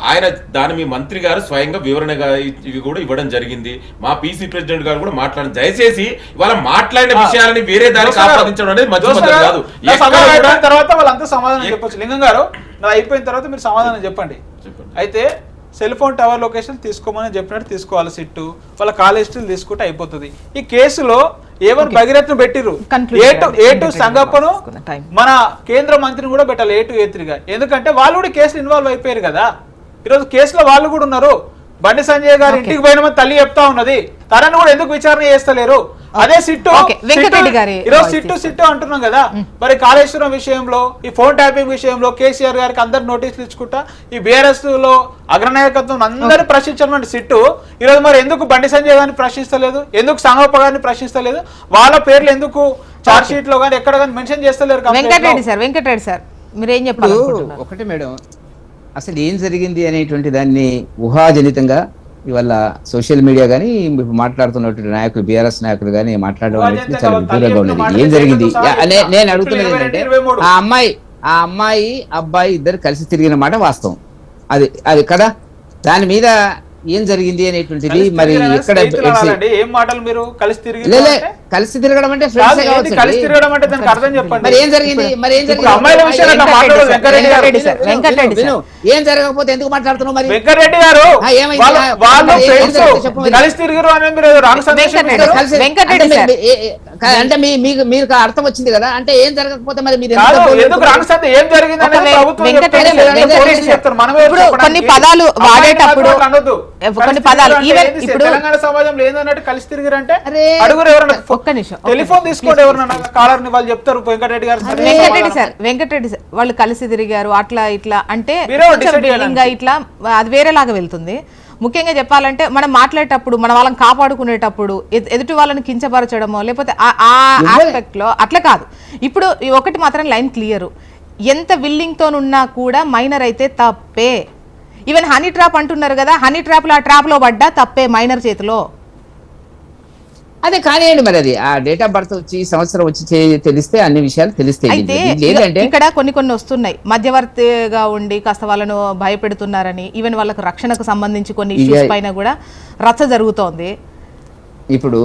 ఆయన దాని మీ మంత్రి గారు స్వయంగా వివరణగా ఇవి కూడా ఇవ్వడం జరిగింది. మా పీసీ ప్రెసిడెంట్ గారు కూడా మాట్లాడడం, దయచేసి ఇవాళ మాట్లాడిన విషయాలని వేరే దానికి ఆపాదించడం అనేది మంచి పద్ధతి కాదు. తర్వాత వాళ్ళంతా సమాధానం చెప్పొచ్చు. లింగం గారు నాది అయిపోయిన తర్వాత మీరు సమాధానం చెప్పండి. అయితే సెల్ ఫోన్ టవర్ లొకేషన్ తీసుకోమని చెప్పినట్టు తీసుకోవాలి సిట్టు, వాళ్ళ కాల్ హిస్టరీలు తీసుకుంటే అయిపోతుంది. ఈ కేసులో ఏవన్ భగీరథను పెట్టిరు, A2 సంగప్పను మన కేంద్ర మంత్రిని కూడా పెట్టాలి A2 A3గా, ఎందుకంటే వాళ్ళు కూడా కేసులు ఇన్వాల్వ్ అయిపోయారు కదా. ఈరోజు కేసులో వాళ్ళు కూడా ఉన్నారు. బండి సంజయ్ గారు ఇంటికి పోయినామని తల్లి చెప్తా ఉన్నది, తనని కూడా ఎందుకు విచారణ చేస్తలేరు? అదే సిట్టు ఈరోజు సిట్టు అంటున్నాం కదా. మరి కాళేశ్వరం విషయంలో, ఈ ఫోన్ ట్యాపింగ్ విషయంలో కేసీఆర్ గారికి అందరు నోటీసులు ఇచ్చుకుంటా ఈ బీఆర్ఎస్ లో అగ్రనాయకత్వం అందరినీ ప్రశ్నించాలంటే సిట్టు ఈరోజు మరి ఎందుకు బండి సంజయ్ గారిని ప్రశ్నిస్తలేదు, ఎందుకు సంగప్ప గారిని ప్రశ్నిస్తలేదు, వాళ్ళ పేర్లు ఎందుకు చార్జ్ షీట్ లో కానీ ఎక్కడ కానీ మెన్షన్ చేస్తలేరు? వెంకటరెడ్డి సార్ మీరేం చెప్పారు? ఒకటి మేడం, అసలు ఏం జరిగింది అనేటువంటి దాన్ని ఊహాజనితంగా ఇవాళ సోషల్ మీడియా కానీ మాట్లాడుతున్నటువంటి నాయకులు, బీఆర్ఎస్ నాయకులు కానీ మాట్లాడడం అనేది చాలా విదూరంగా ఉన్నది. ఏం జరిగింది నేను అడుగుతున్నది ఏంటంటే, ఆ అమ్మాయి అబ్బాయి ఇద్దరు కలిసి తిరిగిన మాట వాస్తవం, అది కదా. దాని మీద ఏం జరిగింది అనేటువంటిది మరి ఎక్కడ ఏం మాటలు మీరు కలిసి తిరిగి కలిసి తిరగడం అంటే కలిసి తిరగడం అంటే దానికి అర్థం చెప్పండి. మరి ఏం జరిగింది? ఏం జరగకపోతే ఎందుకు మాట్లాడుతున్నావు? మరి వెంకటరెడ్డి గారు కలిసి తిరిగారు అని మీరు అంటే మీకు అర్థం వచ్చింది కదా. అంటే ఏం జరగకపోతే మరి మీరు ఎందుకు రాంగ్ సందేశం ఏం జరిగింది? కొన్ని పదాలు వాడేటప్పుడు కొన్ని పదాలు ఇప్పుడు తెలంగాణ సమాజంలో ఏందన్నట్టు కలిసి తిరిగారంటే అడుగురు ఎవరన్నా ఒక్క నిమిషం టెలిఫోన్ తీసుకోండి, ఎవరన్నా కాలర్ని వాళ్ళు చెప్తారు. వెంకటరెడ్డి గారు వెంకటరెడ్డి సార్ వాళ్ళు కలిసి తిరిగారు అట్లా ఇట్లా అంటే ఇట్లా అది వేరేలాగా వెళ్తుంది. ముఖ్యంగా చెప్పాలంటే మనం మాట్లాడేటప్పుడు మన వాళ్ళని కాపాడుకునేటప్పుడు ఎదుటి వాళ్ళని కించపరచడమో లేకపోతే ఆ ఆస్పెక్ట్ లో అట్లా కాదు. ఇప్పుడు ఒకటి మాత్రం లైన్ క్లియర్, ఎంత విల్లింగ్ తోనున్నా కూడా మైనర్ అయితే తప్పే. ఈవెన్ హనీ ట్రాప్ అంటున్నారు కదా, హనీ ట్రాప్ లో ఆ ట్రాప్ లో పడ్డా తప్పే మైనర్ చేతిలో. అదే కానివ్వండి, మరి అది ఆ డేట్ ఆఫ్ బర్త్ వచ్చి సంవత్సరం వచ్చి తెలిస్తే అన్ని విషయాలు తెలుస్తాయి. అయితే ఇక్కడ కొన్ని వస్తున్నాయి, మధ్యవర్తిగా ఉండి కాస్త వాళ్ళను భయపెడుతున్నారని, ఈవెన్ వాళ్ళకు రక్షణకు సంబంధించి కొన్ని ఇష్యూస్ పైన కూడా రచ్చ జరుగుతోంది. ఇప్పుడు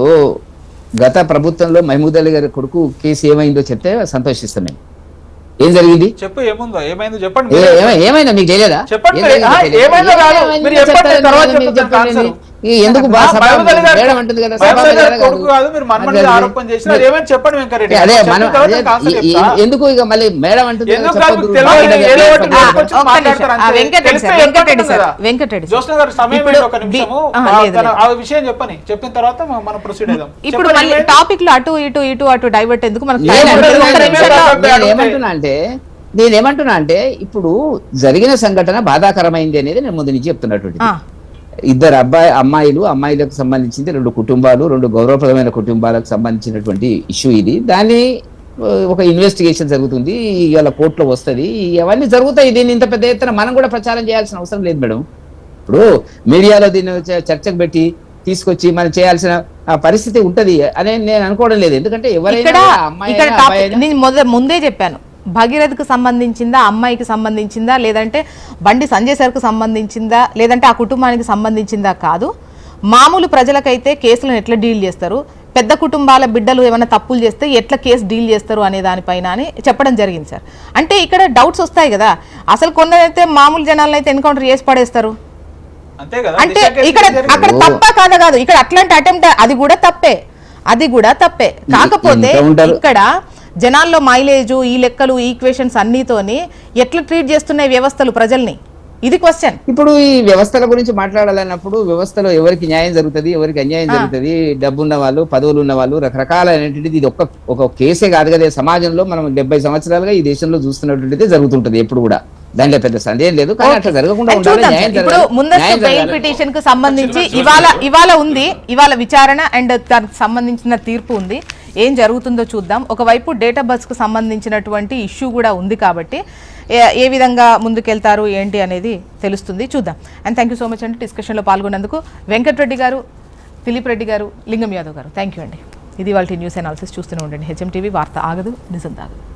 గత ప్రభుత్వంలో మహమూద్ అలీ గారి కొడుకు కేసు ఏమైందో చెప్తే సంతోషిస్తాం మేము. ఏం జరిగింది చెప్పు, ఏముందో ఏమైందో చెప్పండి. ఏమైనా మీకు తెలియదా? చెప్పండి. ఎందుకు ఎందుకు ఇక మళ్ళీ మేడం అంటుంది? విషయం చెప్పని చెప్పిన తర్వాత మనం ప్రొసీడ్ అవుదాం. ఇప్పుడు టాపిక్ లో అటు డైవర్ట్ ఎందుకు? నేనేమంటున్నా అంటే ఇప్పుడు జరిగిన సంఘటన బాధాకరమైంది అనేది నేను ముందు నుంచి చెప్తున్నటువంటి. ఇద్దరు అమ్మాయిలకు సంబంధించింది, రెండు కుటుంబాలు, రెండు గౌరవప్రదమైన కుటుంబాలకు సంబంధించినటువంటి ఇష్యూ ఇది. దాన్ని ఒక ఇన్వెస్టిగేషన్ జరుగుతుంది, ఇవాళ కోర్టులో వస్తుంది, అవన్నీ జరుగుతాయి. దీన్ని ఇంత పెద్ద ఎత్తున మనం కూడా ప్రచారం చేయాల్సిన అవసరం లేదు మేడం. ఇప్పుడు మీడియాలో దీన్ని చర్చకు పెట్టి తీసుకొచ్చి మనం చేయాల్సిన పరిస్థితి ఉంటది అని నేను అనుకోవడం లేదు. ఎందుకంటే ఎవరైనా ముందే చెప్పాను, భగీరథకు సంబంధించిందా, అమ్మాయికి సంబంధించిందా, లేదంటే బండి సంజయ్ సార్కు సంబంధించిందా, లేదంటే ఆ కుటుంబానికి సంబంధించిందా కాదు. మామూలు ప్రజలకైతే కేసులను ఎట్లా డీల్ చేస్తారు, పెద్ద కుటుంబాల బిడ్డలు ఏమైనా తప్పులు చేస్తే ఎట్లా కేసు డీల్ చేస్తారు అనే దానిపైన అని చెప్పడం జరిగింది సార్. అంటే ఇక్కడ డౌట్స్ వస్తాయి కదా, అసలు కొందరైతే మామూలు జనాలను అయితే ఎన్కౌంటర్ చేసి పడేస్తారు. అంటే ఇక్కడ అక్కడ తప్ప కాదు, ఇక్కడ అట్లాంటి అటెంప్ట్ అది కూడా తప్పే. కాకపోతే ఇక్కడ జనాల్లో మైలేజ్, ఈ లెక్కలు, ఈక్వేషన్స్ అన్నితోని ఎట్లా ట్రీట్ చేస్తున్నాయి వ్యవస్థలు ప్రజల్ని, ఇది క్వశ్చన్. ఇప్పుడు ఈ వ్యవస్థల గురించి మాట్లాడాలన్నప్పుడు వ్యవస్థలో ఎవరికి న్యాయం జరుగుతుంది, ఎవరికి అన్యాయం జరుగుతుంది, డబ్బున్న వాళ్ళు, పదవులు ఉన్న వాళ్ళు, రకరకాలైనటువంటిది. ఇది ఒక కేసే కాదు కదా, సమాజంలో మనం 70 సంవత్సరాలుగా ఈ దేశంలో చూస్తున్నటువంటిది జరుగుతుంటది ఎప్పుడు కూడా. దాంట్లో పెద్ద సందేహం లేదు. కానీ అట్లా జరగకుండా ఇప్పుడు ముందస్తు బెయిల్ పిటిషన్ కు సంబంధించి ఇవాళ విచారణ అండ్ దానికి సంబంధించిన తీర్పు ఉంది. ఏం జరుగుతుందో చూద్దాం. ఒకవైపు డేట్ ఆఫ్ బర్త్ కు సంబంధించినటువంటి ఇష్యూ కూడా ఉంది కాబట్టి ఏ విధంగా ముందుకెళ్తారు ఏంటి అనేది తెలుస్తుంది, చూద్దాం. And thank you so much అండి డిస్కషన్లో పాల్గొన్నందుకు. వెంకటరెడ్డి గారు, దిలీప్ రెడ్డి గారు, లింగం యాదవ్ గారు, థ్యాంక్ యూ అండి. ఇది వాళ్ళ న్యూస్ అనాలిసిస్. చూస్తూనే ఉండండి HM TV, వార్త ఆగదు, నిజం తాగదు.